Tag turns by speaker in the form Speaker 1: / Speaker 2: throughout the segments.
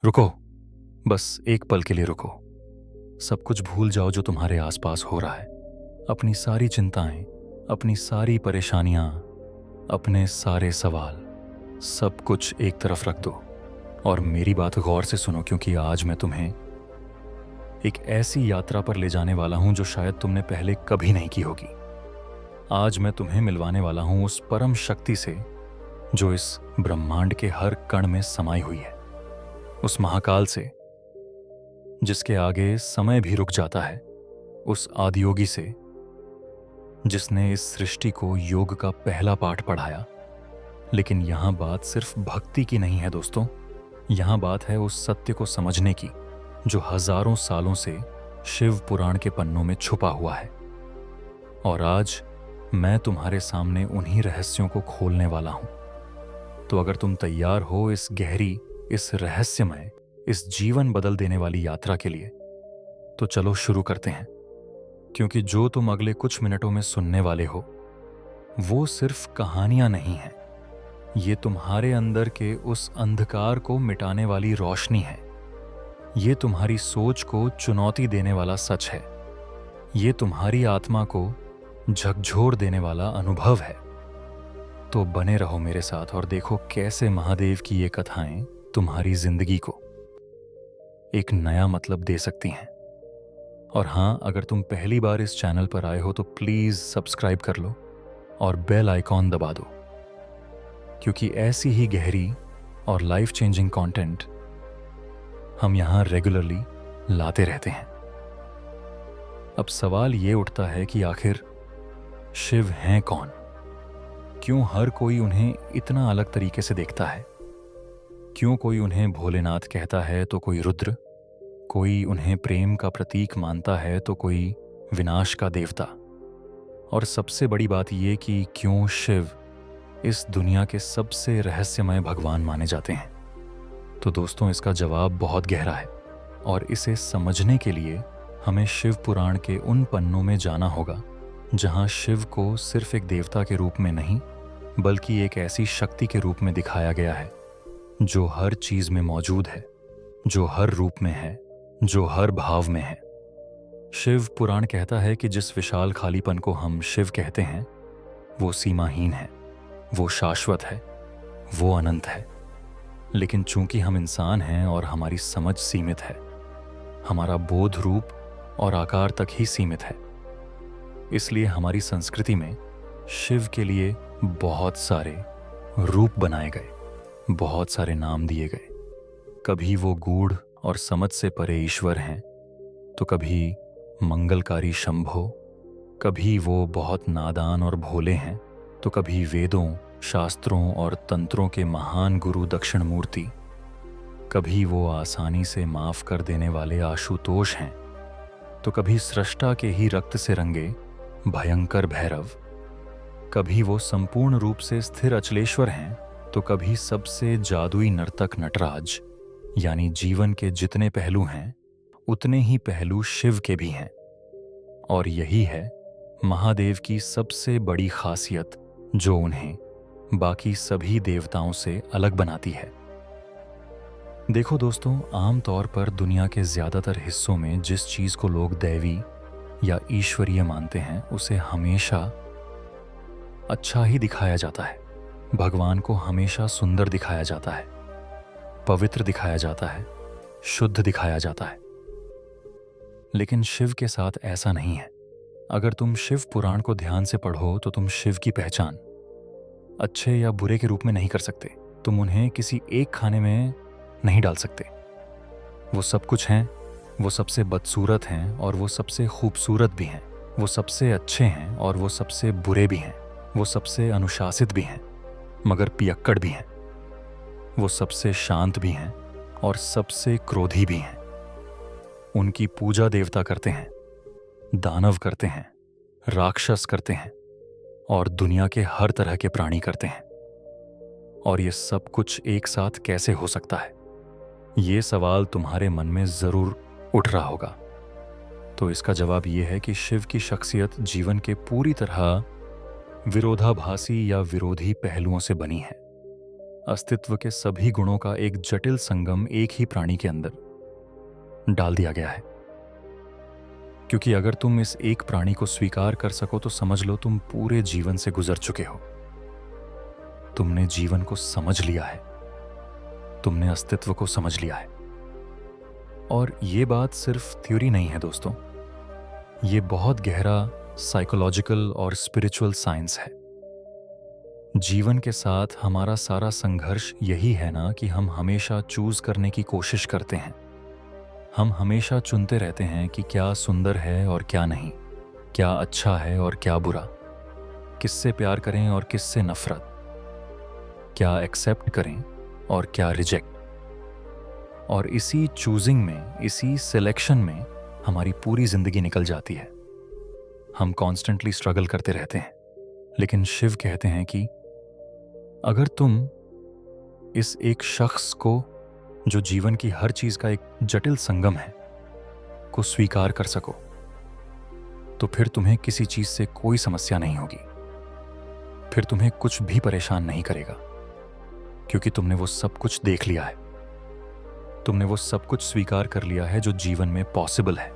Speaker 1: रुको। बस एक पल के लिए रुको। सब कुछ भूल जाओ जो तुम्हारे आसपास हो रहा है। अपनी सारी चिंताएं, अपनी सारी परेशानियां, अपने सारे सवाल, सब कुछ एक तरफ रख दो और मेरी बात गौर से सुनो, क्योंकि आज मैं तुम्हें एक ऐसी यात्रा पर ले जाने वाला हूं जो शायद तुमने पहले कभी नहीं की होगी। आज मैं तुम्हें मिलवाने वाला हूं उस परम शक्ति से जो इस ब्रह्मांड के हर कण में समाई हुई है, उस महाकाल से जिसके आगे समय भी रुक जाता है, उस आदियोगी से जिसने इस सृष्टि को योग का पहला पाठ पढ़ाया। लेकिन यहां बात सिर्फ भक्ति की नहीं है दोस्तों, यहां बात है उस सत्य को समझने की जो हजारों सालों से शिव पुराण के पन्नों में छुपा हुआ है। और आज मैं तुम्हारे सामने उन्हीं रहस्यों को खोलने वाला हूं। तो अगर तुम तैयार हो इस गहरी, इस रहस्यमय, इस जीवन बदल देने वाली यात्रा के लिए, तो चलो शुरू करते हैं। क्योंकि जो तुम अगले कुछ मिनटों में सुनने वाले हो वो सिर्फ कहानियां नहीं हैं, ये तुम्हारे अंदर के उस अंधकार को मिटाने वाली रोशनी है। ये तुम्हारी सोच को चुनौती देने वाला सच है। ये तुम्हारी आत्मा को झकझोर देने वाला अनुभव है। तो बने रहो मेरे साथ और देखो कैसे महादेव की ये कथाएं तुम्हारी जिंदगी को एक नया मतलब दे सकती हैं। और हाँ, अगर तुम पहली बार इस चैनल पर आए हो तो प्लीज सब्सक्राइब कर लो और बेल आइकॉन दबा दो, क्योंकि ऐसी ही गहरी और लाइफ चेंजिंग कंटेंट हम यहां रेगुलरली लाते रहते हैं। अब सवाल ये उठता है कि आखिर शिव हैं कौन? क्यों हर कोई उन्हें इतना अलग तरीके से देखता है? क्यों कोई उन्हें भोलेनाथ कहता है तो कोई रुद्र, कोई उन्हें प्रेम का प्रतीक मानता है तो कोई विनाश का देवता? और सबसे बड़ी बात यह कि क्यों शिव इस दुनिया के सबसे रहस्यमय भगवान माने जाते हैं? तो दोस्तों, इसका जवाब बहुत गहरा है और इसे समझने के लिए हमें शिव पुराण के उन पन्नों में जाना होगा जहां शिव को सिर्फ एक देवता के रूप में नहीं बल्कि एक ऐसी शक्ति के रूप में दिखाया गया है जो हर चीज में मौजूद है, जो हर रूप में है, जो हर भाव में है। शिव पुराण कहता है कि जिस विशाल खालीपन को हम शिव कहते हैं वो सीमाहीन है, वो शाश्वत है, वो अनंत है। लेकिन चूंकि हम इंसान हैं और हमारी समझ सीमित है, हमारा बोध रूप और आकार तक ही सीमित है, इसलिए हमारी संस्कृति में शिव के लिए बहुत सारे रूप बनाए गए, बहुत सारे नाम दिए गए। कभी वो गूढ़ और समझ से परे ईश्वर हैं, तो कभी मंगलकारी शंभो, कभी वो बहुत नादान और भोले हैं, तो कभी वेदों, शास्त्रों और तंत्रों के महान गुरु दक्षिण मूर्ति, कभी वो आसानी से माफ कर देने वाले आशुतोष हैं, तो कभी सृष्टा के ही रक्त से रंगे भयंकर भैरव, कभी वो संपूर्ण रूप से स्थिर अचलेश्वर हैं, तो कभी सबसे जादुई नर्तक नटराज। यानी जीवन के जितने पहलू हैं उतने ही पहलू शिव के भी हैं। और यही है महादेव की सबसे बड़ी खासियत जो उन्हें बाकी सभी देवताओं से अलग बनाती है। देखो दोस्तों, आमतौर पर दुनिया के ज्यादातर हिस्सों में जिस चीज को लोग दैवी या ईश्वरीय मानते हैं उसे हमेशा अच्छा ही दिखाया जाता है। भगवान को हमेशा सुंदर दिखाया जाता है, पवित्र दिखाया जाता है, शुद्ध दिखाया जाता है। लेकिन शिव के साथ ऐसा नहीं है। अगर तुम शिव पुराण को ध्यान से पढ़ो तो तुम शिव की पहचान अच्छे या बुरे के रूप में नहीं कर सकते। तुम उन्हें किसी एक खाने में नहीं डाल सकते। वो सब कुछ हैं, वो सबसे बदसूरत हैं और वो सबसे खूबसूरत भी हैं, वो सबसे अच्छे हैं और वो सबसे बुरे भी हैं, वो सबसे अनुशासित भी हैं मगर पियक्कड़ भी हैं, वो सबसे शांत भी हैं और सबसे क्रोधी भी हैं। उनकी पूजा देवता करते हैं, दानव करते हैं, राक्षस करते हैं और दुनिया के हर तरह के प्राणी करते हैं। और ये सब कुछ एक साथ कैसे हो सकता है? ये सवाल तुम्हारे मन में जरूर उठ रहा होगा। तो इसका जवाब ये है कि शिव की शख्सियत जीवन के पूरी तरह विरोधाभासी या विरोधी पहलुओं से बनी है। अस्तित्व के सभी गुणों का एक जटिल संगम एक ही प्राणी के अंदर डाल दिया गया है। क्योंकि अगर तुम इस एक प्राणी को स्वीकार कर सको तो समझ लो तुम पूरे जीवन से गुजर चुके हो। तुमने जीवन को समझ लिया है, तुमने अस्तित्व को समझ लिया है। और ये बात सिर्फ थ्योरी नहीं है दोस्तों, ये बहुत गहरा साइकोलॉजिकल और स्पिरिचुअल साइंस है। जीवन के साथ हमारा सारा संघर्ष यही है ना कि हम हमेशा चूज करने की कोशिश करते हैं। हम हमेशा चुनते रहते हैं कि क्या सुंदर है और क्या नहीं, क्या अच्छा है और क्या बुरा, किससे प्यार करें और किससे नफरत, क्या एक्सेप्ट करें और क्या रिजेक्ट। और इसी चूजिंग में, इसी सिलेक्शन में हमारी पूरी जिंदगी निकल जाती है। हम कॉन्स्टेंटली स्ट्रगल करते रहते हैं। लेकिन शिव कहते हैं कि अगर तुम इस एक शख्स को, जो जीवन की हर चीज का एक जटिल संगम है, को स्वीकार कर सको तो फिर तुम्हें किसी चीज से कोई समस्या नहीं होगी। फिर तुम्हें कुछ भी परेशान नहीं करेगा, क्योंकि तुमने वो सब कुछ देख लिया है। तुमने वो सब कुछ स्वीकार कर लिया है जो जीवन में पॉसिबल है।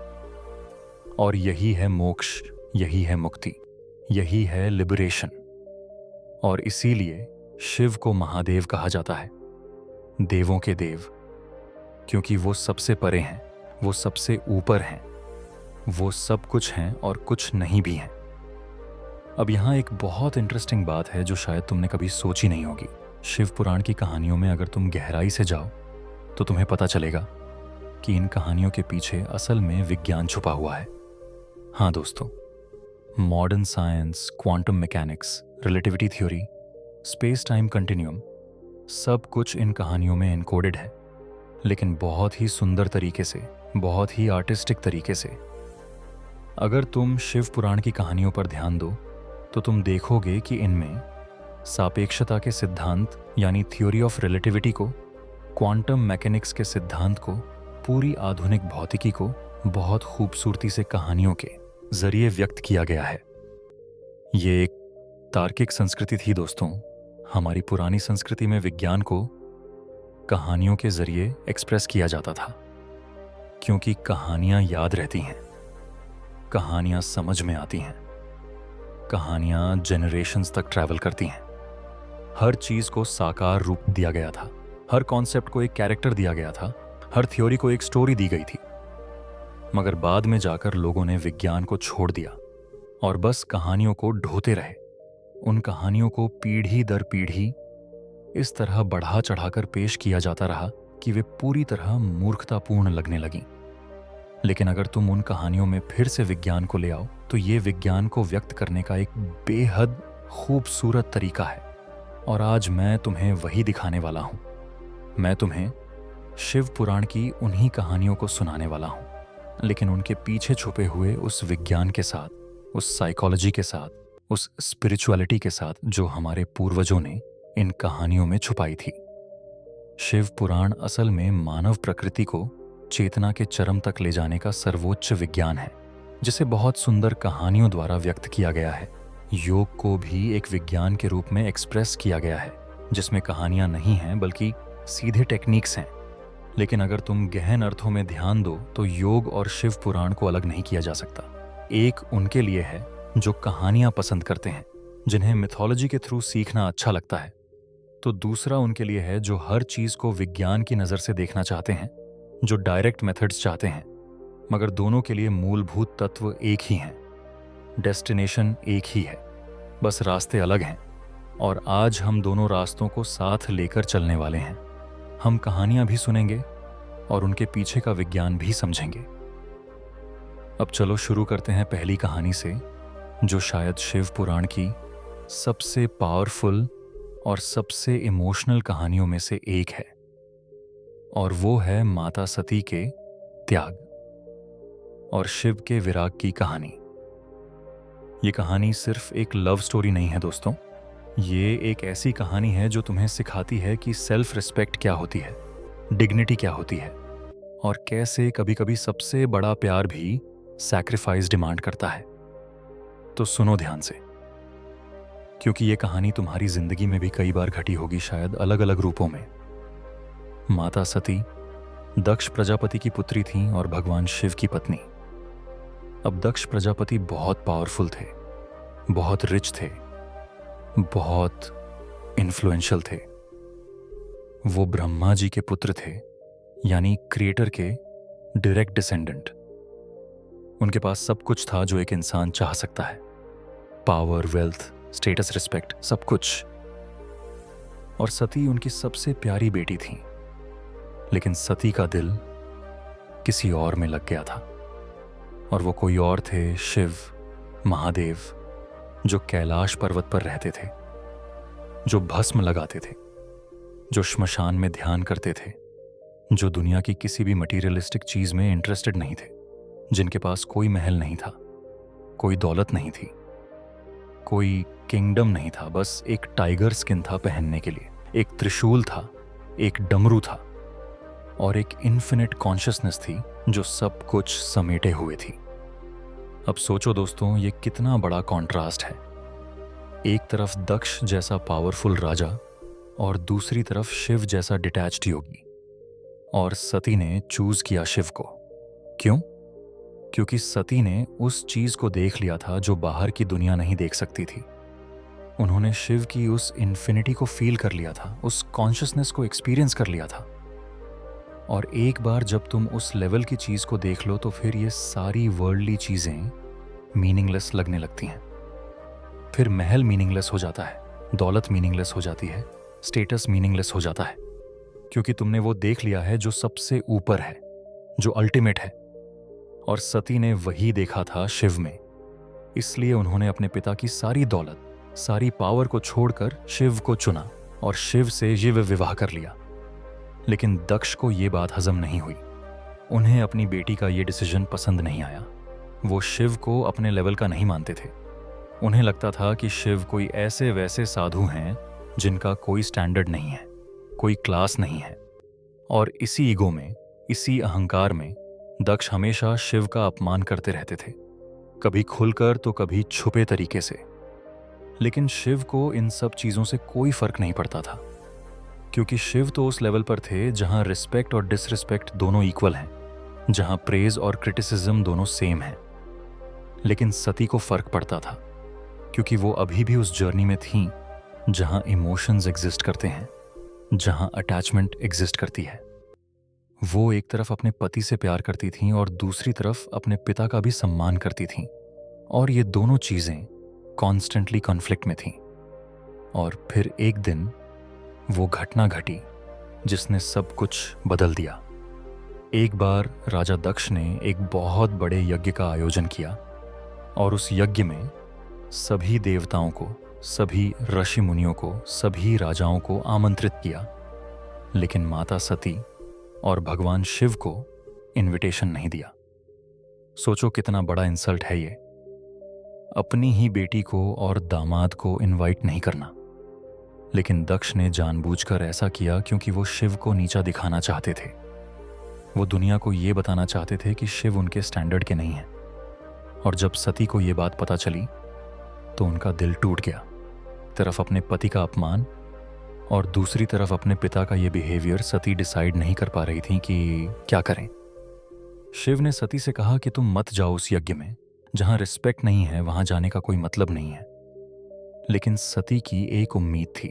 Speaker 1: और यही है मोक्ष, यही है मुक्ति, यही है लिबरेशन। और इसीलिए शिव को महादेव कहा जाता है, देवों के देव, क्योंकि वो सबसे परे हैं, वो सबसे ऊपर हैं, वो सब कुछ हैं और कुछ नहीं भी हैं। अब यहाँ एक बहुत इंटरेस्टिंग बात है जो शायद तुमने कभी सोची नहीं होगी। शिव पुराण की कहानियों में अगर तुम गहराई से जाओ तो तुम्हें पता चलेगा कि इन कहानियों के पीछे असल में विज्ञान छुपा हुआ है। हाँ दोस्तों, modern science, quantum mechanics, relativity theory, space time continuum, सब कुछ इन कहानियों में एनकोडेड है, लेकिन बहुत ही सुंदर तरीके से, बहुत ही आर्टिस्टिक तरीके से। अगर तुम शिव पुराण की कहानियों पर ध्यान दो तो तुम देखोगे कि इनमें सापेक्षता के सिद्धांत यानी थ्योरी ऑफ रिलेटिविटी को, क्वांटम मैकेनिक्स के सिद्धांत को, पूरी आधुनिक भौतिकी को बहुत खूबसूरती से कहानियों के जरिए व्यक्त किया गया है। ये एक तार्किक संस्कृति थी दोस्तों। हमारी पुरानी संस्कृति में विज्ञान को कहानियों के जरिए एक्सप्रेस किया जाता था, क्योंकि कहानियां याद रहती हैं, कहानियां समझ में आती हैं, कहानियां जनरेशंस तक ट्रैवल करती हैं। हर चीज को साकार रूप दिया गया था, हर कॉन्सेप्ट को एक कैरेक्टर दिया गया था, हर थ्योरी को एक स्टोरी दी गई थी। मगर बाद में जाकर लोगों ने विज्ञान को छोड़ दिया और बस कहानियों को ढोते रहे। उन कहानियों को पीढ़ी दर पीढ़ी इस तरह बढ़ा चढ़ाकर पेश किया जाता रहा कि वे पूरी तरह मूर्खतापूर्ण लगने लगीं। लेकिन अगर तुम उन कहानियों में फिर से विज्ञान को ले आओ तो ये विज्ञान को व्यक्त करने का एक बेहद खूबसूरत तरीका है। और आज मैं तुम्हें वही दिखाने वाला हूं। मैं तुम्हें शिव पुराण की उन्हीं कहानियों को सुनाने वाला हूं, लेकिन उनके पीछे छुपे हुए उस विज्ञान के साथ, उस साइकोलॉजी के साथ, उस स्पिरिचुअलिटी के साथ जो हमारे पूर्वजों ने इन कहानियों में छुपाई थी। शिव पुराण असल में मानव प्रकृति को चेतना के चरम तक ले जाने का सर्वोच्च विज्ञान है, जिसे बहुत सुंदर कहानियों द्वारा व्यक्त किया गया है। योग को भी एक विज्ञान के रूप में एक्सप्रेस किया गया है, जिसमें कहानियां नहीं हैं बल्कि सीधे टेक्निक्स हैं। लेकिन अगर तुम गहन अर्थों में ध्यान दो तो योग और शिव पुराण को अलग नहीं किया जा सकता। एक उनके लिए है जो कहानियां पसंद करते हैं, जिन्हें मिथोलॉजी के थ्रू सीखना अच्छा लगता है, तो दूसरा उनके लिए है जो हर चीज को विज्ञान की नजर से देखना चाहते हैं, जो डायरेक्ट मेथड्स चाहते हैं। मगर दोनों के लिए मूलभूत तत्व एक ही हैं, डेस्टिनेशन एक ही है, बस रास्ते अलग हैं। और आज हम दोनों रास्तों को साथ लेकर चलने वाले हैं। हम कहानियां भी सुनेंगे और उनके पीछे का विज्ञान भी समझेंगे। अब चलो शुरू करते हैं पहली कहानी से, जो शायद शिव पुराण की सबसे पावरफुल और सबसे इमोशनल कहानियों में से एक है। और वो है माता सती के त्याग और शिव के विराग की कहानी। ये कहानी सिर्फ एक लव स्टोरी नहीं है दोस्तों, ये एक ऐसी कहानी है जो तुम्हें सिखाती है कि सेल्फ रिस्पेक्ट क्या होती है, डिग्निटी क्या होती है, और कैसे कभी कभी सबसे बड़ा प्यार भी सैक्रिफाइस डिमांड करता है। तो सुनो ध्यान से। क्योंकि ये कहानी तुम्हारी जिंदगी में भी कई बार घटी होगी, शायद अलग अलग रूपों में। माता सती दक्ष प्रजापति की पुत्री थीं और भगवान शिव की पत्नी। अब दक्ष प्रजापति बहुत पावरफुल थे, बहुत रिच थे, बहुत इन्फ्लुएंशियल थे। वो ब्रह्मा जी के पुत्र थे, यानी क्रिएटर के डायरेक्ट डिसेंडेंट। उनके पास सब कुछ था जो एक इंसान चाह सकता है, पावर, वेल्थ, स्टेटस, रिस्पेक्ट, सब कुछ। और सती उनकी सबसे प्यारी बेटी थी। लेकिन सती का दिल किसी और में लग गया था, और वो कोई और थे, शिव, महादेव, जो कैलाश पर्वत पर रहते थे, जो भस्म लगाते थे, जो श्मशान में ध्यान करते थे, जो दुनिया की किसी भी मटीरियलिस्टिक चीज में इंटरेस्टेड नहीं थे, जिनके पास कोई महल नहीं था, कोई दौलत नहीं थी, कोई किंगडम नहीं था, बस एक टाइगर स्किन था पहनने के लिए, एक त्रिशूल था, एक डमरू था, और एक इन्फिनिट कॉन्शियसनेस थी जो सब कुछ समेटे हुए थी। अब सोचो दोस्तों, ये कितना बड़ा कॉन्ट्रास्ट है। एक तरफ दक्ष जैसा पावरफुल राजा और दूसरी तरफ शिव जैसा डिटैच्ड योगी। और सती ने चूज किया शिव को। क्यों? क्योंकि सती ने उस चीज को देख लिया था जो बाहर की दुनिया नहीं देख सकती थी। उन्होंने शिव की उस इन्फिनिटी को फील कर लिया था, उस कॉन्शियसनेस को एक्सपीरियंस कर लिया था। और एक बार जब तुम उस लेवल की चीज को देख लो तो फिर ये सारी वर्ल्डली चीजें मीनिंगलेस लगने लगती हैं। फिर महल मीनिंगलेस हो जाता है, दौलत मीनिंगलेस हो जाती है, स्टेटस मीनिंगलेस हो जाता है, क्योंकि तुमने वो देख लिया है जो सबसे ऊपर है, जो अल्टीमेट है। और सती ने वही देखा था शिव में। इसलिए उन्होंने अपने पिता की सारी दौलत, सारी पावर को छोड़कर शिव को चुना और शिव से शिव विवाह कर लिया। लेकिन दक्ष को ये बात हजम नहीं हुई। उन्हें अपनी बेटी का ये डिसीजन पसंद नहीं आया। वो शिव को अपने लेवल का नहीं मानते थे। उन्हें लगता था कि शिव कोई ऐसे वैसे साधु हैं जिनका कोई स्टैंडर्ड नहीं है, कोई क्लास नहीं है। और इसी ईगो में, इसी अहंकार में दक्ष हमेशा शिव का अपमान करते रहते थे, कभी खुलकर तो कभी छुपे तरीके से। लेकिन शिव को इन सब चीज़ों से कोई फर्क नहीं पड़ता था, क्योंकि शिव तो उस लेवल पर थे जहां रिस्पेक्ट और डिसरिस्पेक्ट दोनों इक्वल हैं, जहां प्रेज और क्रिटिसिज्म दोनों सेम हैं। लेकिन सती को फर्क पड़ता था, क्योंकि वो अभी भी उस जर्नी में थीं जहां इमोशंस एग्जिस्ट करते हैं, जहां अटैचमेंट एग्जिस्ट करती है। वो एक तरफ अपने पति से प्यार करती थीं और दूसरी तरफ अपने पिता का भी सम्मान करती थीं, और ये दोनों चीजें कॉन्स्टेंटली कॉन्फ्लिक्ट में थीं। और फिर एक दिन वो घटना घटी जिसने सब कुछ बदल दिया। एक बार राजा दक्ष ने एक बहुत बड़े यज्ञ का आयोजन किया, और उस यज्ञ में सभी देवताओं को, सभी ऋषि मुनियों को, सभी राजाओं को आमंत्रित किया। लेकिन माता सती और भगवान शिव को इनविटेशन नहीं दिया। सोचो कितना बड़ा इंसल्ट है ये, अपनी ही बेटी को और दामाद को इनवाइट नहीं करना। लेकिन दक्ष ने जानबूझकर ऐसा किया क्योंकि वो शिव को नीचा दिखाना चाहते थे। वो दुनिया को ये बताना चाहते थे कि शिव उनके स्टैंडर्ड के नहीं हैं। और जब सती को ये बात पता चली तो उनका दिल टूट गया। तरफ अपने पति का अपमान और दूसरी तरफ अपने पिता का ये बिहेवियर। सती डिसाइड नहीं कर पा रही थी कि क्या करें। शिव ने सती से कहा कि तुम मत जाओ उस यज्ञ में, जहां रिस्पेक्ट नहीं है वहां जाने का कोई मतलब नहीं है। लेकिन सती की एक उम्मीद थी।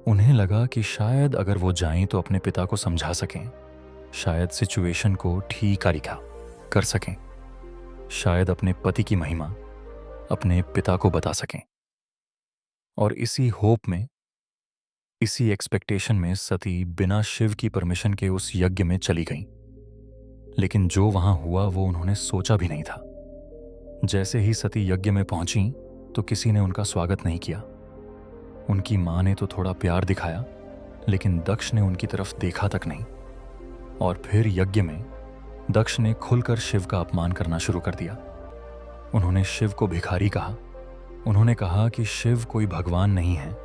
Speaker 1: उन्हें लगा कि शायद अगर वो जाएं तो अपने पिता को समझा सकें, शायद सिचुएशन को ठीक तरीका कर सकें, शायद अपने पति की महिमा अपने पिता को बता सकें। और इसी होप में, इसी एक्सपेक्टेशन में सती बिना शिव की परमिशन के उस यज्ञ में चली गईं। लेकिन जो वहां हुआ वो उन्होंने सोचा भी नहीं था। जैसे ही सती यज्ञ में पहुंची तो किसी ने उनका स्वागत नहीं किया। उनकी मां ने तो थोड़ा प्यार दिखाया, लेकिन दक्ष ने उनकी तरफ देखा तक नहीं। और फिर यज्ञ में दक्ष ने खुलकर शिव का अपमान करना शुरू कर दिया। उन्होंने शिव को भिखारी कहा। उन्होंने कहा कि शिव कोई भगवान नहीं है,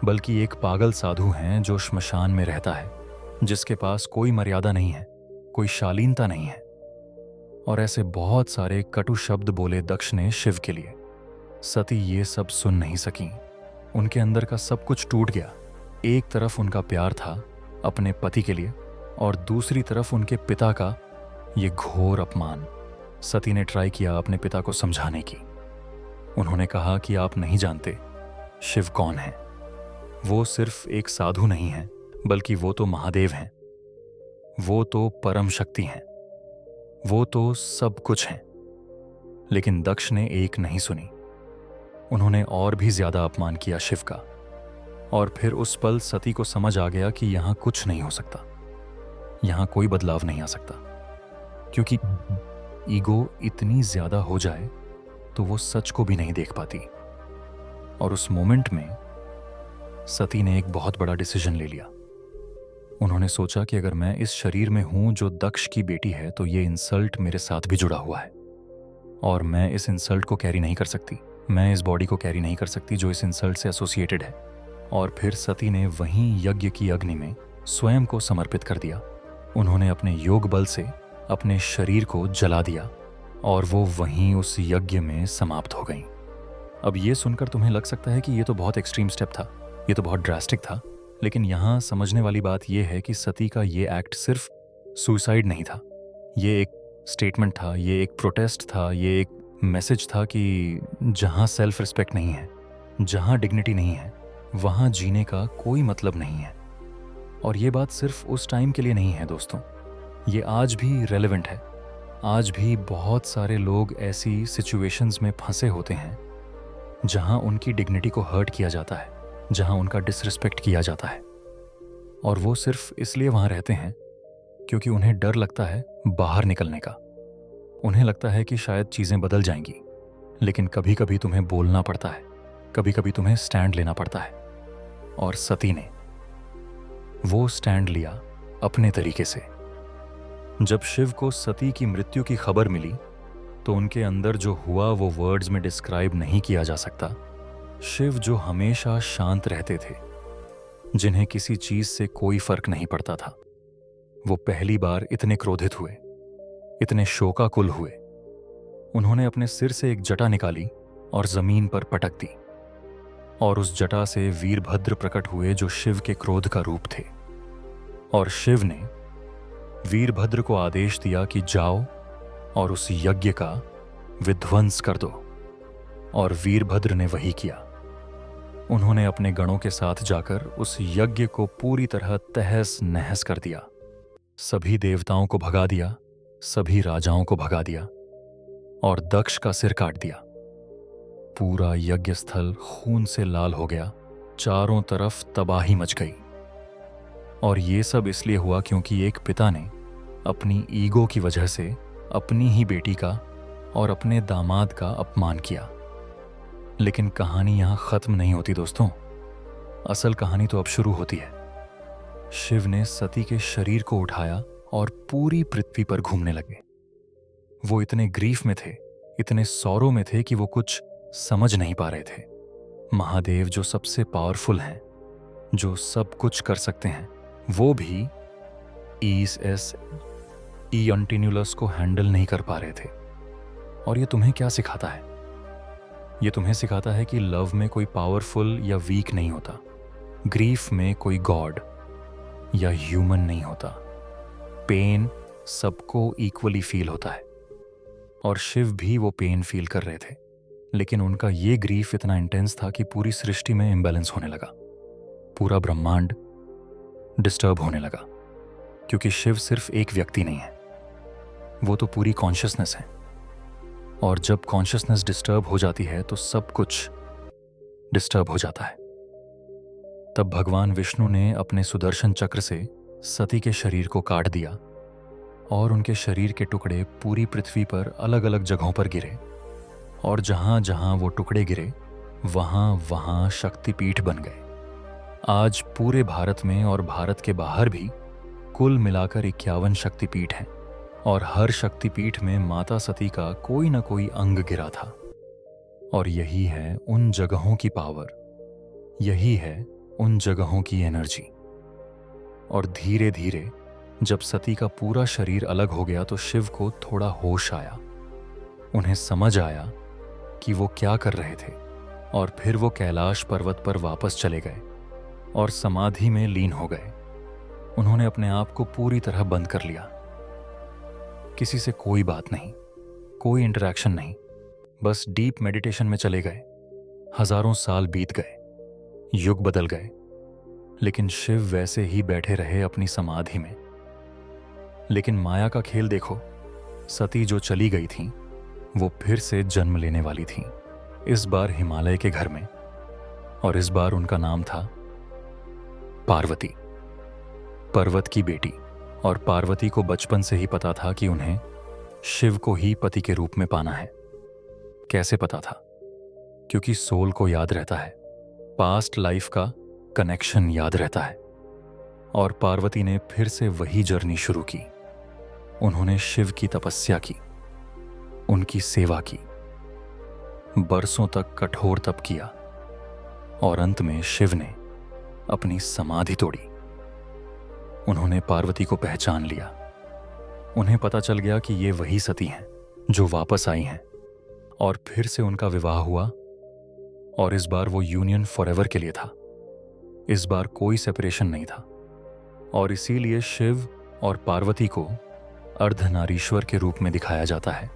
Speaker 1: बल्कि एक पागल साधु हैं जो श्मशान में रहता है, जिसके पास कोई मर्यादा नहीं है, कोई शालीनता नहीं है। और ऐसे बहुत सारे कटु शब्द बोले दक्ष ने शिव के लिए। सती ये सब सुन नहीं सकी। उनके अंदर का सब कुछ टूट गया। एक तरफ उनका प्यार था अपने पति के लिए और दूसरी तरफ उनके पिता का ये घोर अपमान। सती ने ट्राई किया अपने पिता को समझाने की। उन्होंने कहा कि आप नहीं जानते शिव कौन है। वो सिर्फ एक साधु नहीं है, बल्कि वो तो महादेव हैं। वो तो परम शक्ति हैं। वो तो सब कुछ हैं। लेकिन दक्ष ने एक नहीं सुनी। उन्होंने और भी ज्यादा अपमान किया शिव का। और फिर उस पल सती को समझ आ गया कि यहां कुछ नहीं हो सकता, यहां कोई बदलाव नहीं आ सकता, क्योंकि ईगो इतनी ज्यादा हो जाए तो वो सच को भी नहीं देख पाती। और उस मोमेंट में सती ने एक बहुत बड़ा डिसीजन ले लिया। उन्होंने सोचा कि अगर मैं इस शरीर में हूं जो दक्ष की बेटी है, तो ये इंसल्ट मेरे साथ भी जुड़ा हुआ है और मैं इस इंसल्ट को कैरी नहीं कर सकती। मैं इस बॉडी को कैरी नहीं कर सकती जो इस इंसल्ट से एसोसिएटेड है। और फिर सती ने वहीं यज्ञ की अग्नि में स्वयं को समर्पित कर दिया। उन्होंने अपने योग बल से अपने शरीर को जला दिया और वो वहीं उस यज्ञ में समाप्त हो गईं। अब ये सुनकर तुम्हें लग सकता है कि ये तो बहुत एक्सट्रीम स्टेप था, ये तो बहुत ड्रास्टिक था, लेकिन यहाँ समझने वाली बात यह है कि सती का ये एक्ट सिर्फ सुसाइड नहीं था। ये एक स्टेटमेंट था, ये एक प्रोटेस्ट था, ये एक मैसेज था कि जहाँ सेल्फ रिस्पेक्ट नहीं है, जहाँ डिग्निटी नहीं है, वहाँ जीने का कोई मतलब नहीं है। और ये बात सिर्फ उस टाइम के लिए नहीं है दोस्तों, ये आज भी रेलेवेंट है। आज भी बहुत सारे लोग ऐसी सिचुएशंस में फंसे होते हैं जहाँ उनकी डिग्निटी को हर्ट किया जाता है, जहाँ उनका डिसरिस्पेक्ट किया जाता है। और वो सिर्फ इसलिए वहाँ रहते हैं क्योंकि उन्हें डर लगता है बाहर निकलने का। उन्हें लगता है कि शायद चीज़ें बदल जाएंगी, लेकिन कभी कभी तुम्हें बोलना पड़ता है, कभी कभी तुम्हें स्टैंड लेना पड़ता है। और सती ने वो स्टैंड लिया अपने तरीके से। जब शिव को सती की मृत्यु की खबर मिली तो उनके अंदर जो हुआ वो वर्ड्स में डिस्क्राइब नहीं किया जा सकता। शिव जो हमेशा शांत रहते थे, जिन्हें किसी चीज से कोई फर्क नहीं पड़ता था, वो पहली बार इतने क्रोधित हुए, इतने शोकाकुल हुए। उन्होंने अपने सिर से एक जटा निकाली और जमीन पर पटक दी और उस जटा से वीरभद्र प्रकट हुए जो शिव के क्रोध का रूप थे। और शिव ने वीरभद्र को आदेश दिया कि जाओ और उस यज्ञ का विध्वंस कर दो। और वीरभद्र ने वही किया। उन्होंने अपने गणों के साथ जाकर उस यज्ञ को पूरी तरह तहस नहस कर दिया। सभी देवताओं को भगा दिया, सभी राजाओं को भगा दिया और दक्ष का सिर काट दिया। पूरा यज्ञ स्थल खून से लाल हो गया, चारों तरफ तबाही मच गई। और ये सब इसलिए हुआ क्योंकि एक पिता ने अपनी ईगो की वजह से अपनी ही बेटी का और अपने दामाद का अपमान किया। लेकिन कहानी यहां खत्म नहीं होती दोस्तों, असल कहानी तो अब शुरू होती है। शिव ने सती के शरीर को उठाया और पूरी पृथ्वी पर घूमने लगे। वो इतने ग्रीफ में थे, इतने सौरों में थे कि वो कुछ समझ नहीं पा रहे थे। महादेव जो सबसे पावरफुल हैं, जो सब कुछ कर सकते हैं, वो भी ईस ईअंटिन्यूलस को हैंडल नहीं कर पा रहे थे। और ये तुम्हें क्या सिखाता है? ये तुम्हें सिखाता है कि लव में कोई पावरफुल या वीक नहीं होता, ग्रीफ में कोई गॉड या ह्यूमन नहीं होता। पेन सबको इक्वली फील होता है और शिव भी वो पेन फील कर रहे थे, लेकिन उनका ये ग्रीफ इतना इंटेंस था कि पूरी सृष्टि में इम्बैलेंस होने लगा, पूरा ब्रह्मांड डिस्टर्ब होने लगा। क्योंकि शिव सिर्फ एक व्यक्ति नहीं है, वो तो पूरी कॉन्शियसनेस है। और जब कॉन्शियसनेस डिस्टर्ब हो जाती है तो सब कुछ डिस्टर्ब हो जाता है। तब भगवान विष्णु ने अपने सुदर्शन चक्र से सती के शरीर को काट दिया और उनके शरीर के टुकड़े पूरी पृथ्वी पर अलग अलग जगहों पर गिरे। और जहां जहां वो टुकड़े गिरे वहां वहां शक्तिपीठ बन गए। आज पूरे भारत में और भारत के बाहर भी कुल मिलाकर 51 शक्तिपीठ हैं और हर शक्तिपीठ में माता सती का कोई न कोई अंग गिरा था। और यही है उन जगहों की पावर, यही है उन जगहों की एनर्जी। और धीरे धीरे जब सती का पूरा शरीर अलग हो गया तो शिव को थोड़ा होश आया। उन्हें समझ आया कि वो क्या कर रहे थे, और फिर वो कैलाश पर्वत पर वापस चले गए और समाधि में लीन हो गए। उन्होंने अपने आप को पूरी तरह बंद कर लिया। किसी से कोई बात नहीं, कोई इंटरेक्शन नहीं, बस डीप मेडिटेशन में चले गए। हजारों साल बीत गए, युग बदल गए, लेकिन शिव वैसे ही बैठे रहे अपनी समाधि में। लेकिन माया का खेल देखो, सती जो चली गई थी वो फिर से जन्म लेने वाली थी, इस बार हिमालय के घर में, और इस बार उनका नाम था पार्वती, पर्वत की बेटी। और पार्वती को बचपन से ही पता था कि उन्हें शिव को ही पति के रूप में पाना है। कैसे पता था? क्योंकि सोल को याद रहता है, पास्ट लाइफ का कनेक्शन याद रहता है। और पार्वती ने फिर से वही जर्नी शुरू की। उन्होंने शिव की तपस्या की, उनकी सेवा की, बरसों तक कठोर तप किया, और अंत में शिव ने अपनी समाधि तोड़ी। उन्होंने पार्वती को पहचान लिया। उन्हें पता चल गया कि ये वही सती हैं जो वापस आई हैं, और फिर से उनका विवाह हुआ। और इस बार वो यूनियन फॉरएवर के लिए था। इस बार कोई सेपरेशन नहीं था, और इसीलिए शिव और पार्वती को अर्धनारीश्वर के रूप में दिखाया जाता है।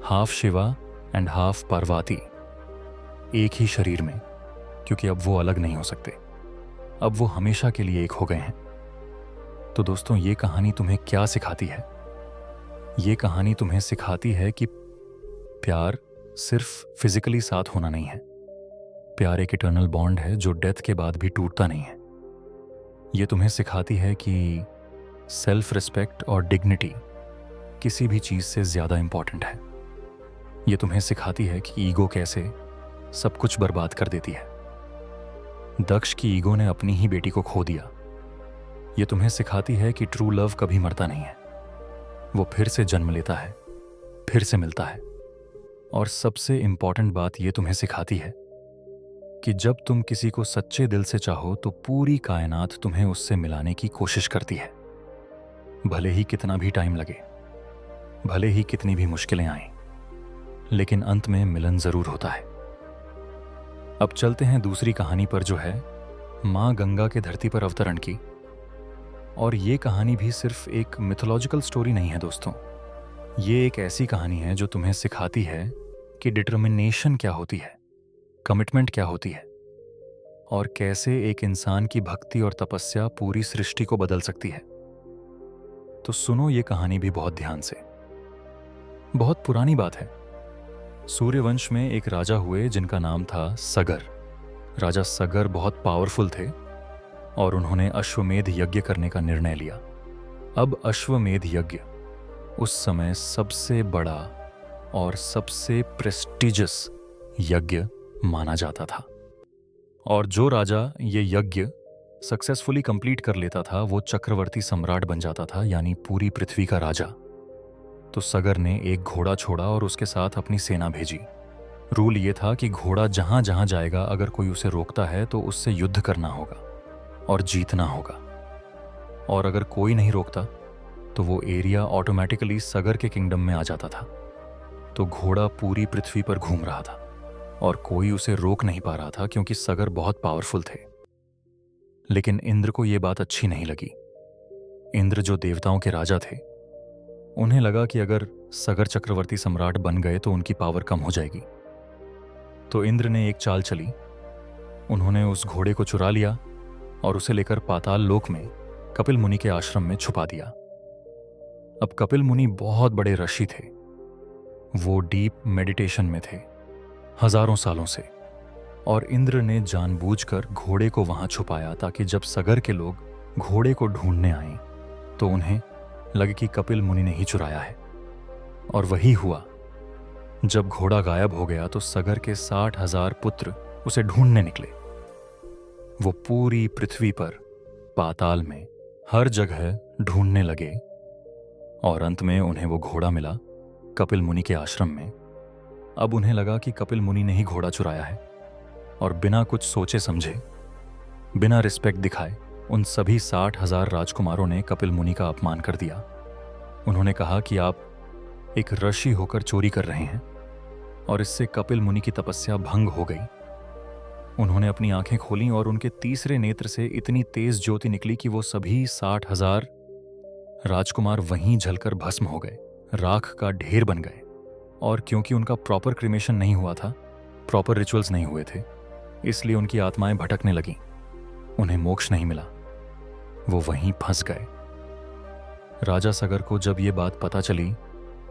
Speaker 1: Half Shiva and half Parvati, एक ही शरीर में, क्योंकि अब वो अलग नहीं हो सकते। अब वो हमेशा के लिए एक हो गए हैं। तो दोस्तों, ये कहानी तुम्हें क्या सिखाती है? ये कहानी तुम्हें सिखाती है कि प्यार सिर्फ फिजिकली साथ होना नहीं है। प्यार एक इटर्नल बॉन्ड है जो डेथ के बाद भी टूटता नहीं है। ये तुम्हें सिखाती है कि सेल्फ रिस्पेक्ट और डिग्निटी किसी भी चीज से ज्यादा इंपॉर्टेंट है। ये तुम्हें सिखाती है कि ईगो कैसे सब कुछ बर्बाद कर देती है। दक्ष की ईगो ने अपनी ही बेटी को खो दिया। ये तुम्हें सिखाती है कि ट्रू लव कभी मरता नहीं है, वो फिर से जन्म लेता है, फिर से मिलता है। और सबसे इंपॉर्टेंट बात ये तुम्हें सिखाती है कि जब तुम किसी को सच्चे दिल से चाहो तो पूरी कायनात तुम्हें उससे मिलाने की कोशिश करती है, भले ही कितना भी टाइम लगे, भले ही कितनी भी मुश्किलें आएं, लेकिन अंत में मिलन जरूर होता है। अब चलते हैं दूसरी कहानी पर, जो है मां गंगा के धरती पर अवतरण की। और ये कहानी भी सिर्फ एक मिथोलॉजिकल स्टोरी नहीं है दोस्तों। ये एक ऐसी कहानी है जो तुम्हें सिखाती है कि डिटर्मिनेशन क्या होती है, कमिटमेंट क्या होती है, और कैसे एक इंसान की भक्ति और तपस्या पूरी सृष्टि को बदल सकती है। तो सुनो ये कहानी भी बहुत ध्यान से। बहुत पुरानी बात है। सूर्यवंश में एक राजा हुए जिनका नाम था सगर। राजा सगर बहुत पावरफुल थे और उन्होंने अश्वमेध यज्ञ करने का निर्णय लिया। अब अश्वमेध यज्ञ उस समय सबसे बड़ा और सबसे प्रेस्टिजियस यज्ञ माना जाता था। और जो राजा ये यज्ञ सक्सेसफुली कंप्लीट कर लेता था वो चक्रवर्ती सम्राट बन जाता था, यानी पूरी पृथ्वी का राजा। तो सगर ने एक घोड़ा छोड़ा और उसके साथ अपनी सेना भेजी। रूल ये था कि घोड़ा जहां जहां जाएगा, अगर कोई उसे रोकता है तो उससे युद्ध करना होगा और जीतना होगा, और अगर कोई नहीं रोकता तो वो एरिया ऑटोमेटिकली सगर के किंगडम में आ जाता था। तो घोड़ा पूरी पृथ्वी पर घूम रहा था और कोई उसे रोक नहीं पा रहा था, क्योंकि सगर बहुत पावरफुल थे। लेकिन इंद्र को ये बात अच्छी नहीं लगी। इंद्र जो देवताओं के राजा थे, उन्हें लगा कि अगर सगर चक्रवर्ती सम्राट बन गए तो उनकी पावर कम हो जाएगी। तो इंद्र ने एक चाल चली। उन्होंने उस घोड़े को चुरा लिया और उसे लेकर पाताल लोक में कपिल मुनि के आश्रम में छुपा दिया। अब कपिल मुनि बहुत बड़े ऋषि थे। वो डीप मेडिटेशन में थे हजारों सालों से, और इंद्र ने जानबूझकर घोड़े को वहां छुपाया ताकि जब सगर के लोग घोड़े को ढूंढने आए तो उन्हें लगे कि कपिल मुनि ने ही चुराया है। और वही हुआ। जब घोड़ा गायब हो गया तो सगर के 60,000 पुत्र उसे ढूंढने निकले। वो पूरी पृथ्वी पर, पाताल में, हर जगह ढूंढने लगे, और अंत में उन्हें वो घोड़ा मिला कपिल मुनि के आश्रम में। अब उन्हें लगा कि कपिल मुनि ने ही घोड़ा चुराया है, और बिना कुछ सोचे समझे, बिना रिस्पेक्ट दिखाए, उन सभी 60,000 राजकुमारों ने कपिल मुनि का अपमान कर दिया। उन्होंने कहा कि आप एक ऋषि होकर चोरी कर रहे हैं, और इससे कपिल मुनि की तपस्या भंग हो गई। उन्होंने अपनी आंखें खोलीं और उनके तीसरे नेत्र से इतनी तेज ज्योति निकली कि वो सभी 60,000 राजकुमार वहीं जलकर भस्म हो गए, राख का ढेर बन गए। और क्योंकि उनका प्रॉपर क्रिमेशन नहीं हुआ था, प्रॉपर रिचुअल्स नहीं हुए थे, इसलिए उनकी आत्माएं भटकने लगीं। उन्हें मोक्ष नहीं मिला, वो वहीं फंस गए। राजा सगर को जब ये बात पता चली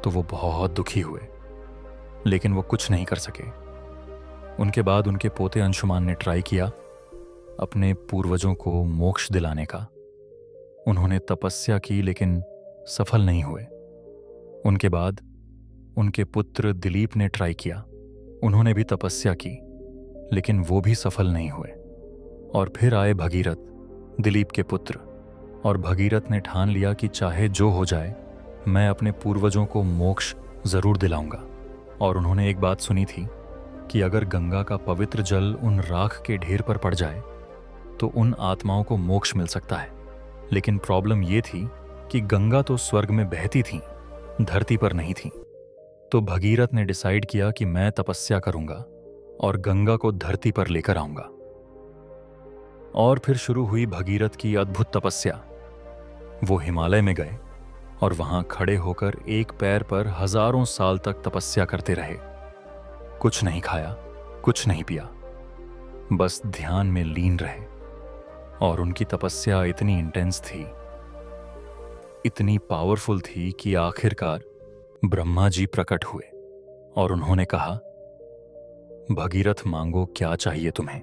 Speaker 1: तो वो बहुत दुखी हुए, लेकिन वो कुछ नहीं कर सके। उनके बाद उनके पोते अंशुमान ने ट्राई किया अपने पूर्वजों को मोक्ष दिलाने का। उन्होंने तपस्या की लेकिन सफल नहीं हुए। उनके बाद उनके पुत्र दिलीप ने ट्राई किया, उन्होंने भी तपस्या की लेकिन वो भी सफल नहीं हुए। और फिर आए भगीरथ, दिलीप के पुत्र, और भगीरथ ने ठान लिया कि चाहे जो हो जाए मैं अपने पूर्वजों को मोक्ष जरूर दिलाऊंगा। और उन्होंने एक बात सुनी थी कि अगर गंगा का पवित्र जल उन राख के ढेर पर पड़ जाए तो उन आत्माओं को मोक्ष मिल सकता है। लेकिन प्रॉब्लम ये थी कि गंगा तो स्वर्ग में बहती थी, धरती पर नहीं थी। तो भगीरथ ने डिसाइड किया कि मैं तपस्या करूंगा और गंगा को धरती पर लेकर आऊंगा। और फिर शुरू हुई भगीरथ की अद्भुत तपस्या। वो हिमालय में गए और वहां खड़े होकर एक पैर पर हजारों साल तक तपस्या करते रहे। कुछ नहीं खाया, कुछ नहीं पिया, बस ध्यान में लीन रहे। और उनकी तपस्या इतनी इंटेंस थी, इतनी पावरफुल थी कि आखिरकार ब्रह्मा जी प्रकट हुए और उन्होंने कहा, भगीरथ मांगो क्या चाहिए तुम्हें।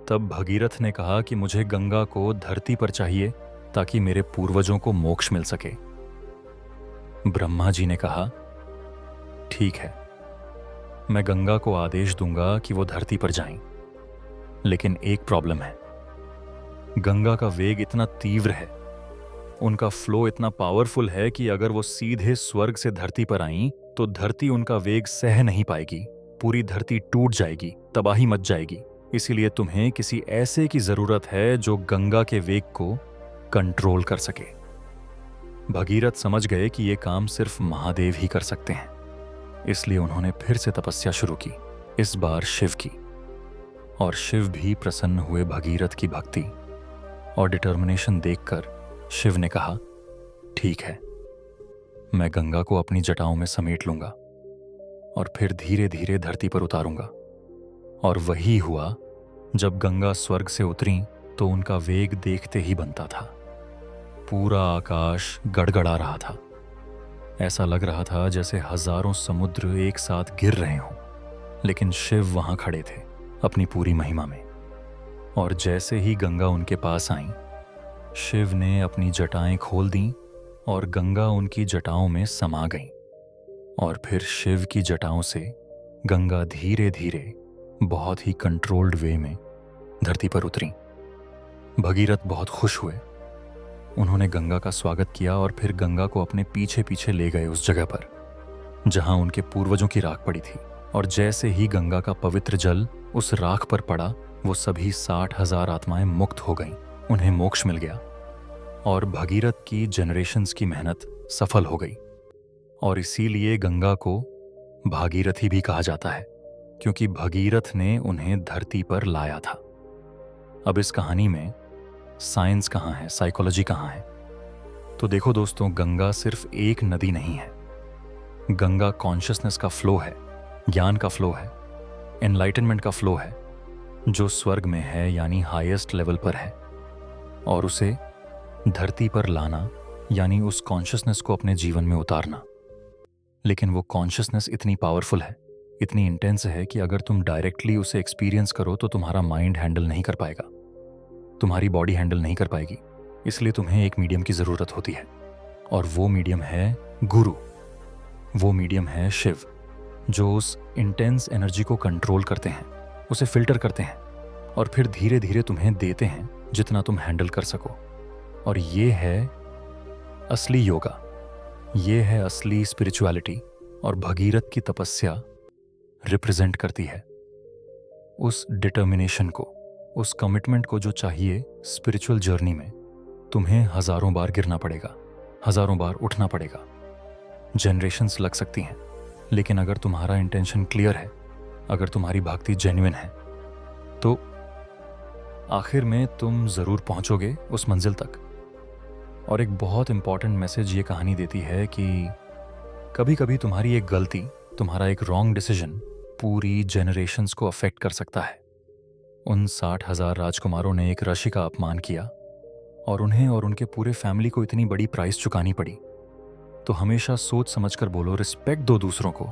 Speaker 1: तब भगीरथ ने कहा कि मुझे गंगा को धरती पर चाहिए ताकि मेरे पूर्वजों को मोक्ष मिल सके। ब्रह्मा जी ने कहा, ठीक है, मैं गंगा को आदेश दूंगा कि वो धरती पर जाएं। लेकिन एक प्रॉब्लम है, गंगा का वेग इतना तीव्र है, उनका फ्लो इतना पावरफुल है कि अगर वो सीधे स्वर्ग से धरती पर आईं तो धरती उनका वेग सह नहीं पाएगी, पूरी धरती टूट जाएगी, तबाही मच जाएगी। इसीलिए तुम्हें किसी ऐसे की जरूरत है जो गंगा के वेग को कंट्रोल कर सके। भगीरथ समझ गए कि ये काम सिर्फ महादेव ही कर सकते हैं, इसलिए उन्होंने फिर से तपस्या शुरू की, इस बार शिव की। और शिव भी प्रसन्न हुए भगीरथ की भक्ति और डिटर्मिनेशन देखकर। शिव ने कहा, ठीक है, मैं गंगा को अपनी जटाओं में समेट लूंगा और फिर धीरे धीरे धरती पर उतारूंगा। और वही हुआ। जब गंगा स्वर्ग से उतरी तो उनका वेग देखते ही बनता था। पूरा आकाश गड़गड़ा रहा था, ऐसा लग रहा था जैसे हजारों समुद्र एक साथ गिर रहे हों। लेकिन शिव वहां खड़े थे अपनी पूरी महिमा में। और जैसे ही गंगा उनके पास आई, शिव ने अपनी जटाएं खोल दी और गंगा उनकी जटाओं में समा गई। और फिर शिव की जटाओं से गंगा धीरे धीरे बहुत ही कंट्रोल्ड वे में धरती पर उतरी। भगीरथ बहुत खुश हुए। उन्होंने गंगा का स्वागत किया और फिर गंगा को अपने पीछे पीछे ले गए उस जगह पर जहां उनके पूर्वजों की राख पड़ी थी। और जैसे ही गंगा का पवित्र जल उस राख पर पड़ा, वो सभी 60,000 आत्माएं मुक्त हो गईं, उन्हें मोक्ष मिल गया। और भगीरथ की जनरेशंस की मेहनत सफल हो गई। और इसीलिए गंगा को भागीरथी भी कहा जाता है, क्योंकि भगीरथ ने उन्हें धरती पर लाया था। अब इस कहानी में साइंस कहाँ है, साइकोलॉजी कहाँ है? तो देखो दोस्तों, गंगा सिर्फ एक नदी नहीं है। गंगा कॉन्शियसनेस का फ्लो है, ज्ञान का फ्लो है, एनलाइटनमेंट का फ्लो है, जो स्वर्ग में है यानी हाईएस्ट लेवल पर है। और उसे धरती पर लाना यानी उस कॉन्शियसनेस को अपने जीवन में उतारना। लेकिन वो कॉन्शियसनेस इतनी पावरफुल है, इतनी इंटेंस है कि अगर तुम डायरेक्टली उसे एक्सपीरियंस करो तो तुम्हारा माइंड हैंडल नहीं कर पाएगा, तुम्हारी बॉडी हैंडल नहीं कर पाएगी। इसलिए तुम्हें एक मीडियम की ज़रूरत होती है, और वो मीडियम है गुरु। वो मीडियम है शिव, जो उस इंटेंस एनर्जी को कंट्रोल करते हैं, उसे फिल्टर करते हैं और फिर धीरे धीरे तुम्हें देते हैं जितना तुम हैंडल कर सको। और ये है असली योगा, ये है असली स्पिरिचुअलिटी। और भगीरथ की तपस्या रिप्रेजेंट करती है उस डिटर्मिनेशन को, उस कमिटमेंट को जो चाहिए स्पिरिचुअल जर्नी में। तुम्हें हजारों बार गिरना पड़ेगा, हजारों बार उठना पड़ेगा, जनरेशंस लग सकती हैं, लेकिन अगर तुम्हारा इंटेंशन क्लियर है, अगर तुम्हारी भक्ति जेन्युइन है, तो आखिर में तुम ज़रूर पहुंचोगे उस मंजिल तक। और एक बहुत इंपॉर्टेंट मैसेज ये कहानी देती है कि कभी कभी तुम्हारी एक गलती, तुम्हारा एक रॉन्ग डिसीजन पूरी जेनरेशन्स को अफेक्ट कर सकता है। उन 60,000 राजकुमारों ने एक ऋषि का अपमान किया और उन्हें और उनके पूरे फैमिली को इतनी बड़ी प्राइस चुकानी पड़ी। तो हमेशा सोच समझकर बोलो, रिस्पेक्ट दो दूसरों को,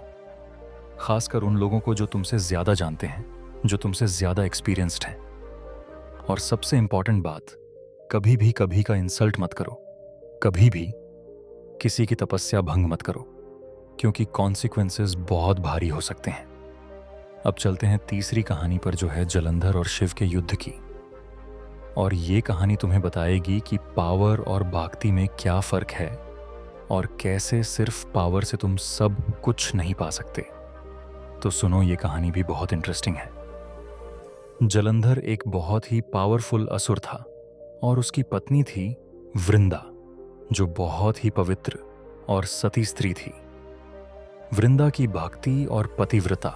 Speaker 1: खासकर उन लोगों को जो तुमसे ज़्यादा जानते हैं, जो तुमसे ज़्यादा एक्सपीरियंस्ड हैं। और सबसे इंपॉर्टेंट बात, कभी का इंसल्ट मत करो, कभी भी किसी की तपस्या भंग मत करो, क्योंकि कॉन्सिक्वेंसेस बहुत भारी हो सकते हैं। अब चलते हैं तीसरी कहानी पर, जो है जलंधर और शिव के युद्ध की। और ये कहानी तुम्हें बताएगी कि पावर और भक्ति में क्या फ़र्क है और कैसे सिर्फ पावर से तुम सब कुछ नहीं पा सकते। तो सुनो, ये कहानी भी बहुत इंटरेस्टिंग है। जलंधर एक बहुत ही पावरफुल असुर था और उसकी पत्नी थी वृंदा, जो बहुत ही पवित्र और सती स्त्री थी। वृंदा की भक्ति और पतिव्रता,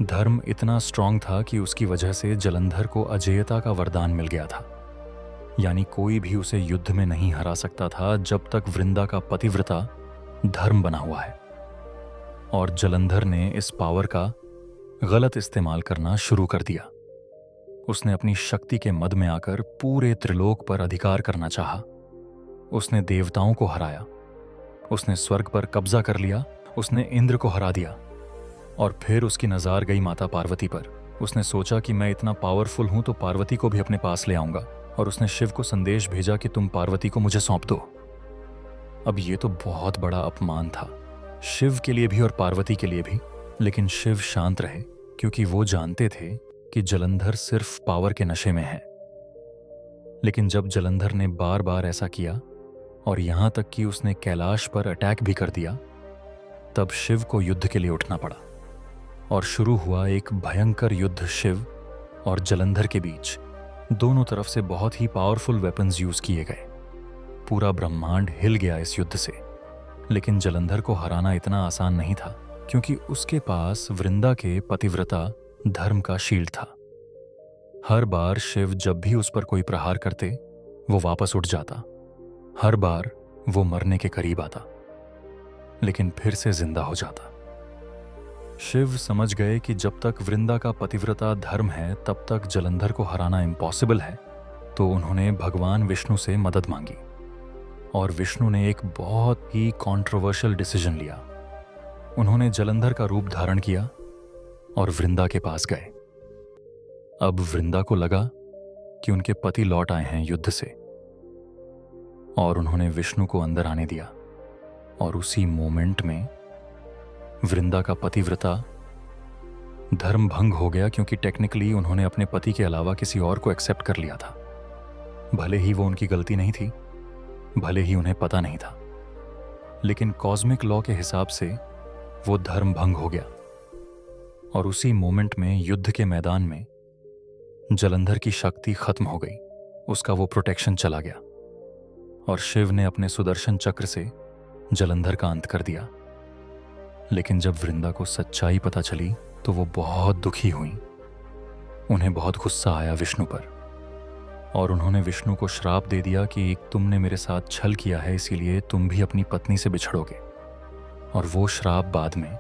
Speaker 1: धर्म इतना स्ट्रांग था कि उसकी वजह से जलंधर को अजेयता का वरदान मिल गया था। यानी कोई भी उसे युद्ध में नहीं हरा सकता था जब तक वृंदा का पतिव्रता धर्म बना हुआ है। और जलंधर ने इस पावर का गलत इस्तेमाल करना शुरू कर दिया। उसने अपनी शक्ति के मद में आकर पूरे त्रिलोक पर अधिकार करना चाहा। उसने देवताओं को हराया, उसने स्वर्ग पर कब्जा कर लिया, उसने इंद्र को हरा दिया। और फिर उसकी नज़र गई माता पार्वती पर। उसने सोचा कि मैं इतना पावरफुल हूं तो पार्वती को भी अपने पास ले आऊंगा, और उसने शिव को संदेश भेजा कि तुम पार्वती को मुझे सौंप दो। अब ये तो बहुत बड़ा अपमान था, शिव के लिए भी और पार्वती के लिए भी। लेकिन शिव शांत रहे, क्योंकि वो जानते थे कि जलंधर सिर्फ पावर के नशे में है। लेकिन जब जलंधर ने बार बार ऐसा किया और यहां तक कि उसने कैलाश पर अटैक भी कर दिया, तब शिव को युद्ध के लिए उठना पड़ा। और शुरू हुआ एक भयंकर युद्ध शिव और जलंधर के बीच। दोनों तरफ से बहुत ही पावरफुल वेपन्स यूज किए गए। पूरा ब्रह्मांड हिल गया इस युद्ध से। लेकिन जलंधर को हराना इतना आसान नहीं था, क्योंकि उसके पास वृंदा के पतिव्रता धर्म का शील्ड था। हर बार शिव जब भी उस पर कोई प्रहार करते, वो वापस उठ जाता। हर बार वो मरने के करीब आता, लेकिन फिर से जिंदा हो जाता। शिव समझ गए कि जब तक वृंदा का पतिव्रता धर्म है, तब तक जलंधर को हराना इम्पॉसिबल है। तो उन्होंने भगवान विष्णु से मदद मांगी, और विष्णु ने एक बहुत ही कंट्रोवर्शियल डिसीजन लिया। उन्होंने जलंधर का रूप धारण किया और वृंदा के पास गए। अब वृंदा को लगा कि उनके पति लौट आए हैं युद्ध से, और उन्होंने विष्णु को अंदर आने दिया। और उसी मोमेंट में वृंदा का पतिव्रता धर्म भंग हो गया, क्योंकि टेक्निकली उन्होंने अपने पति के अलावा किसी और को एक्सेप्ट कर लिया था। भले ही वो उनकी गलती नहीं थी, भले ही उन्हें पता नहीं था, लेकिन कॉस्मिक लॉ के हिसाब से वो धर्म भंग हो गया। और उसी मोमेंट में युद्ध के मैदान में जलंधर की शक्ति खत्म हो गई, उसका वो प्रोटेक्शन चला गया। और शिव ने अपने सुदर्शन चक्र से जलंधर का अंत कर दिया। लेकिन जब वृंदा को सच्चाई पता चली तो वो बहुत दुखी हुई। उन्हें बहुत गुस्सा आया विष्णु पर, और उन्होंने विष्णु को श्राप दे दिया कि तुमने मेरे साथ छल किया है, इसीलिए तुम भी अपनी पत्नी से बिछड़ोगे। और वो श्राप बाद में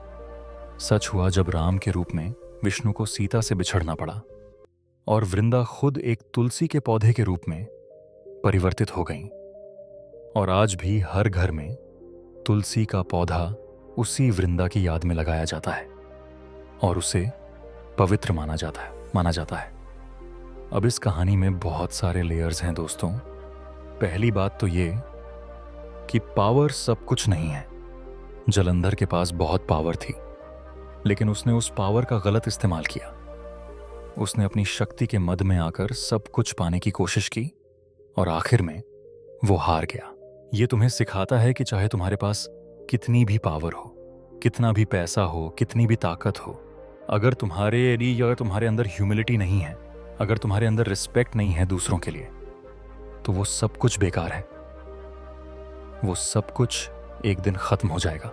Speaker 1: सच हुआ, जब राम के रूप में विष्णु को सीता से बिछड़ना पड़ा, और वृंदा खुद एक तुलसी के पौधे के रूप में परिवर्तित हो गईं। और आज भी हर घर में तुलसी का पौधा उसी वृंदा की याद में लगाया जाता है, और उसे पवित्र माना जाता है। अब इस कहानी में बहुत सारे लेयर्स हैं दोस्तों। पहली बात तो ये कि पावर सब कुछ नहीं है। जलंधर के पास बहुत पावर थी, लेकिन उसने उस पावर का गलत इस्तेमाल किया। उसने अपनी शक्ति के मद में आकर सब कुछ पाने की कोशिश की, और आखिर में वो हार गया। ये तुम्हें सिखाता है कि चाहे तुम्हारे पास कितनी भी पावर हो, कितना भी पैसा हो, कितनी भी ताकत हो, अगर तुम्हारे अंदर ह्यूमिलिटी नहीं है, अगर तुम्हारे अंदर रिस्पेक्ट नहीं है दूसरों के लिए, तो वो सब कुछ बेकार है। वो सब कुछ एक दिन खत्म हो जाएगा।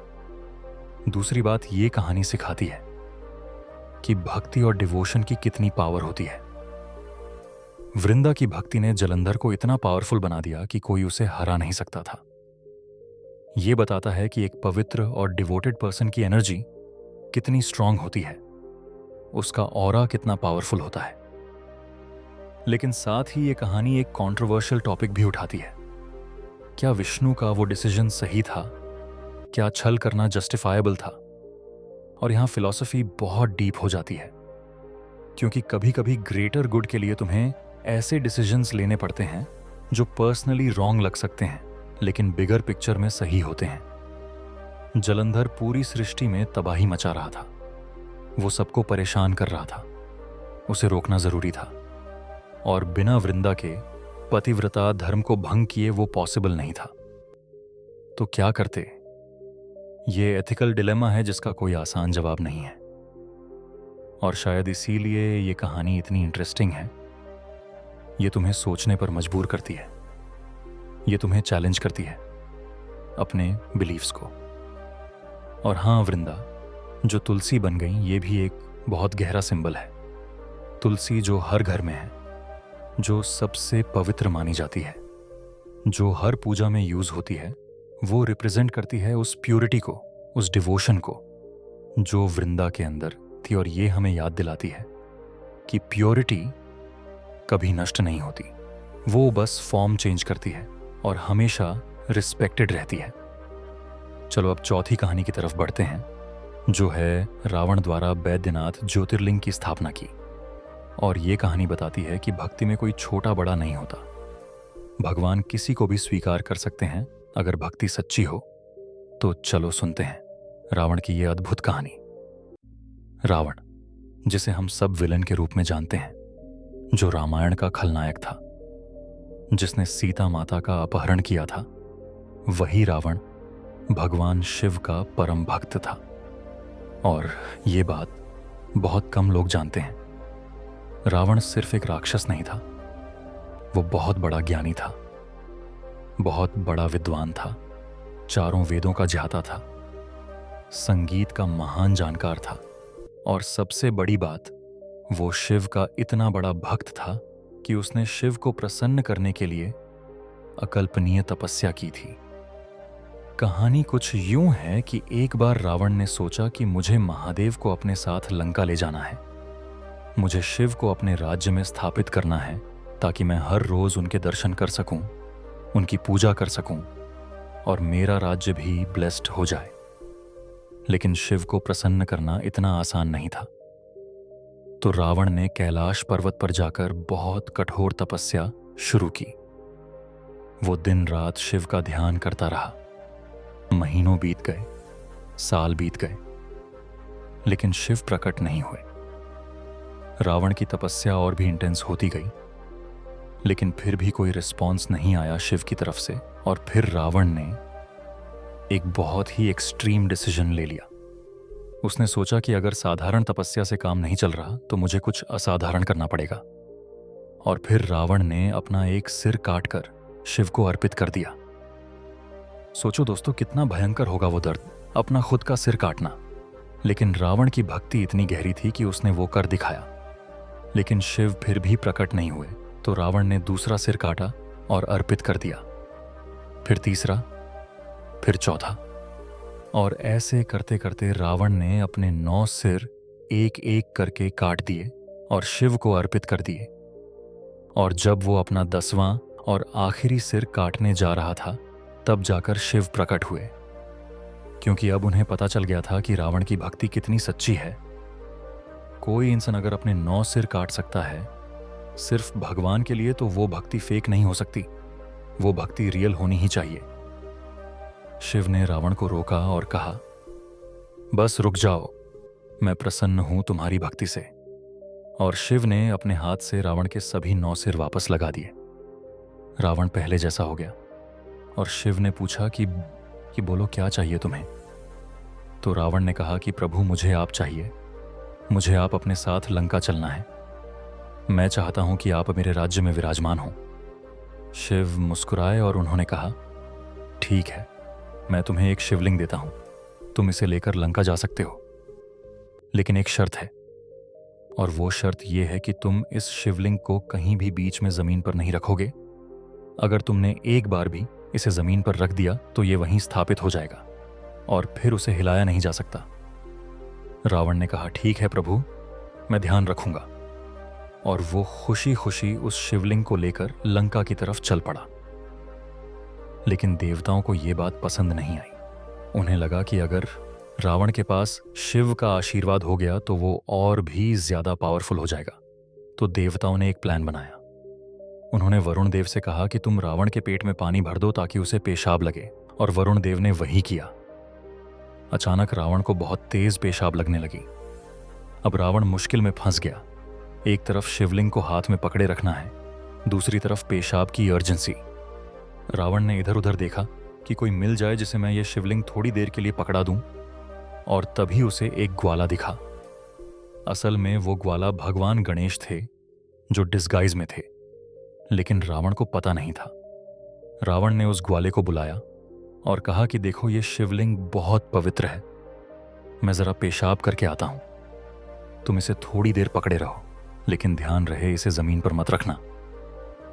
Speaker 1: दूसरी बात ये कहानी सिखाती है कि भक्ति और डिवोशन की कितनी पावर होती है। वृंदा की भक्ति ने जलंधर को इतना पावरफुल बना दिया कि कोई उसे हरा नहीं सकता था। यह बताता है कि एक पवित्र और डिवोटेड पर्सन की एनर्जी कितनी स्ट्रांग होती है, उसका ऑरा कितना पावरफुल होता है। लेकिन साथ ही ये कहानी एक कंट्रोवर्शियल टॉपिक भी उठाती है। क्या विष्णु का वो डिसीजन सही था? क्या छल करना जस्टिफाएबल था? और यहां फिलॉसफी बहुत डीप हो जाती है, क्योंकि कभी कभी ग्रेटर गुड के लिए तुम्हें ऐसे डिसीजंस लेने पड़ते हैं जो पर्सनली रॉन्ग लग सकते हैं, लेकिन बिगर पिक्चर में सही होते हैं। जलंधर पूरी सृष्टि में तबाही मचा रहा था, वो सबको परेशान कर रहा था, उसे रोकना जरूरी था। और बिना वृंदा के पतिव्रता धर्म को भंग किए वो पॉसिबल नहीं था। तो क्या करते? ये एथिकल डिलेमा है जिसका कोई आसान जवाब नहीं है, और शायद इसीलिए ये कहानी इतनी इंटरेस्टिंग है। ये तुम्हें सोचने पर मजबूर करती है, ये तुम्हें चैलेंज करती है अपने बिलीव्स को। और हाँ, वृंदा जो तुलसी बन गई, ये भी एक बहुत गहरा सिंबल है। तुलसी जो हर घर में है, जो सबसे पवित्र मानी जाती है, जो हर पूजा में यूज होती है, वो रिप्रेजेंट करती है उस प्योरिटी को, उस डिवोशन को जो वृंदा के अंदर थी। और ये हमें याद दिलाती है कि प्योरिटी कभी नष्ट नहीं होती, वो बस फॉर्म चेंज करती है और हमेशा रिस्पेक्टेड रहती है। चलो अब चौथी कहानी की तरफ बढ़ते हैं, जो है रावण द्वारा बैद्यनाथ ज्योतिर्लिंग की स्थापना की। और ये कहानी बताती है कि भक्ति में कोई छोटा बड़ा नहीं होता, भगवान किसी को भी स्वीकार कर सकते हैं अगर भक्ति सच्ची हो। तो चलो सुनते हैं रावण की ये अद्भुत कहानी। रावण, जिसे हम सब विलन के रूप में जानते हैं, जो रामायण का खलनायक था, जिसने सीता माता का अपहरण किया था, वही रावण भगवान शिव का परम भक्त था। और ये बात बहुत कम लोग जानते हैं। रावण सिर्फ एक राक्षस नहीं था, वो बहुत बड़ा ज्ञानी था, बहुत बड़ा विद्वान था, चारों वेदों का ज्ञाता था, संगीत का महान जानकार था, और सबसे बड़ी बात, वो शिव का इतना बड़ा भक्त था कि उसने शिव को प्रसन्न करने के लिए अकल्पनीय तपस्या की थी। कहानी कुछ यूं है कि एक बार रावण ने सोचा कि मुझे महादेव को अपने साथ लंका ले जाना है, मुझे शिव को अपने राज्य में स्थापित करना है, ताकि मैं हर रोज उनके दर्शन कर सकूं, उनकी पूजा कर सकूं, और मेरा राज्य भी ब्लेस्ड हो जाए। लेकिन शिव को प्रसन्न करना इतना आसान नहीं था। तो रावण ने कैलाश पर्वत पर जाकर बहुत कठोर तपस्या शुरू की। वो दिन रात शिव का ध्यान करता रहा। महीनों बीत गए, साल बीत गए, लेकिन शिव प्रकट नहीं हुए। रावण की तपस्या और भी इंटेंस होती गई, लेकिन फिर भी कोई रिस्पॉन्स नहीं आया शिव की तरफ से। और फिर रावण ने एक बहुत ही एक्सट्रीम डिसीजन ले लिया। उसने सोचा कि अगर साधारण तपस्या से काम नहीं चल रहा तो मुझे कुछ असाधारण करना पड़ेगा। और फिर रावण ने अपना एक सिर काटकर शिव को अर्पित कर दिया। सोचो दोस्तों, कितना भयंकर होगा वो दर्द, अपना खुद का सिर काटना। लेकिन रावण की भक्ति इतनी गहरी थी कि उसने वो कर दिखाया। लेकिन शिव फिर भी प्रकट नहीं हुए, तो रावण ने दूसरा सिर काटा और अर्पित कर दिया, फिर तीसरा, फिर चौथा। और ऐसे करते करते रावण ने अपने 9 सिर एक एक करके काट दिए और शिव को अर्पित कर दिए। और जब वो अपना 10वां और आखिरी सिर काटने जा रहा था, तब जाकर शिव प्रकट हुए, क्योंकि अब उन्हें पता चल गया था कि रावण की भक्ति कितनी सच्ची है। कोई इंसान अगर अपने 9 सिर काट सकता है सिर्फ भगवान के लिए, तो वो भक्ति फेक नहीं हो सकती, वो भक्ति रियल होनी ही चाहिए। शिव ने रावण को रोका और कहा, बस रुक जाओ, मैं प्रसन्न हूं तुम्हारी भक्ति से। और शिव ने अपने हाथ से रावण के सभी 9 सिर वापस लगा दिए। रावण पहले जैसा हो गया। और शिव ने पूछा कि बोलो क्या चाहिए तुम्हें। तो रावण ने कहा कि प्रभु, मुझे आप चाहिए, मुझे आप अपने साथ लंका चलना है, मैं चाहता हूं कि आप मेरे राज्य में विराजमान हो। शिव मुस्कुराए और उन्होंने कहा, ठीक है, मैं तुम्हें एक शिवलिंग देता हूं, तुम इसे लेकर लंका जा सकते हो, लेकिन एक शर्त है, और वो शर्त यह है कि तुम इस शिवलिंग को कहीं भी बीच में जमीन पर नहीं रखोगे। अगर तुमने एक बार भी इसे जमीन पर रख दिया तो ये वहीं स्थापित हो जाएगा और फिर उसे हिलाया नहीं जा सकता। रावण ने कहा, ठीक है प्रभु, मैं ध्यान रखूंगा। और वो खुशी खुशी उस शिवलिंग को लेकर लंका की तरफ चल पड़ा। लेकिन देवताओं को यह बात पसंद नहीं आई। उन्हें लगा कि अगर रावण के पास शिव का आशीर्वाद हो गया तो वो और भी ज्यादा पावरफुल हो जाएगा। तो देवताओं ने एक प्लान बनाया। उन्होंने वरुण देव से कहा कि तुम रावण के पेट में पानी भर दो ताकि उसे पेशाब लगे, और वरुण देव ने वही किया। अचानक रावण को बहुत तेज पेशाब लगने लगी। अब रावण मुश्किल में फंस गया। एक तरफ शिवलिंग को हाथ में पकड़े रखना है, दूसरी तरफ पेशाब की अर्जेंसी। रावण ने इधर उधर देखा कि कोई मिल जाए जिसे मैं ये शिवलिंग थोड़ी देर के लिए पकड़ा दूं, और तभी उसे एक ग्वाला दिखा। असल में वो ग्वाला भगवान गणेश थे जो डिस्गाइज में थे, लेकिन रावण को पता नहीं था। रावण ने उस ग्वाले को बुलाया और कहा कि देखो, ये शिवलिंग बहुत पवित्र है, मैं जरा पेशाब करके आता हूं, तुम इसे थोड़ी देर पकड़े रहो, लेकिन ध्यान रहे इसे जमीन पर मत रखना।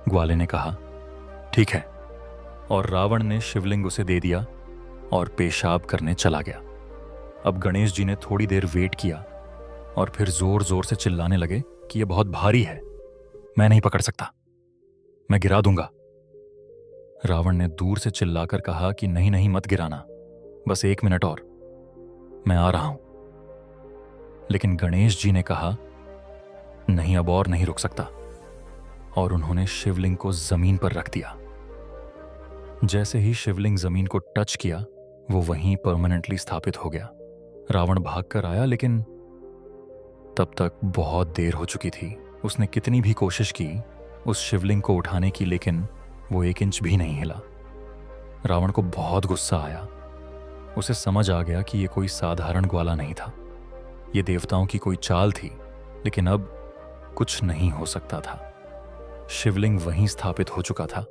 Speaker 1: ग्वाले ने कहा, ठीक है, और रावण ने शिवलिंग उसे दे दिया और पेशाब करने चला गया। अब गणेश जी ने थोड़ी देर वेट किया और फिर जोर जोर से चिल्लाने लगे कि यह बहुत भारी है, मैं नहीं पकड़ सकता, मैं गिरा दूंगा। रावण ने दूर से चिल्लाकर कहा कि नहीं नहीं, मत गिराना, बस 1 मिनट और, मैं आ रहा हूं। लेकिन गणेश जी ने कहा, नहीं, अब और नहीं रुक सकता, और उन्होंने शिवलिंग को जमीन पर रख दिया। जैसे ही शिवलिंग जमीन को टच किया, वो वहीं परमानेंटली स्थापित हो गया। रावण भागकर आया, लेकिन तब तक बहुत देर हो चुकी थी। उसने कितनी भी कोशिश की उस शिवलिंग को उठाने की, लेकिन वो 1 इंच भी नहीं हिला। रावण को बहुत गुस्सा आया। उसे समझ आ गया कि ये कोई साधारण ग्वाला नहीं था, ये देवताओं की कोई चाल थी, लेकिन अब कुछ नहीं हो सकता था। शिवलिंग वहीं स्थापित हो चुका था,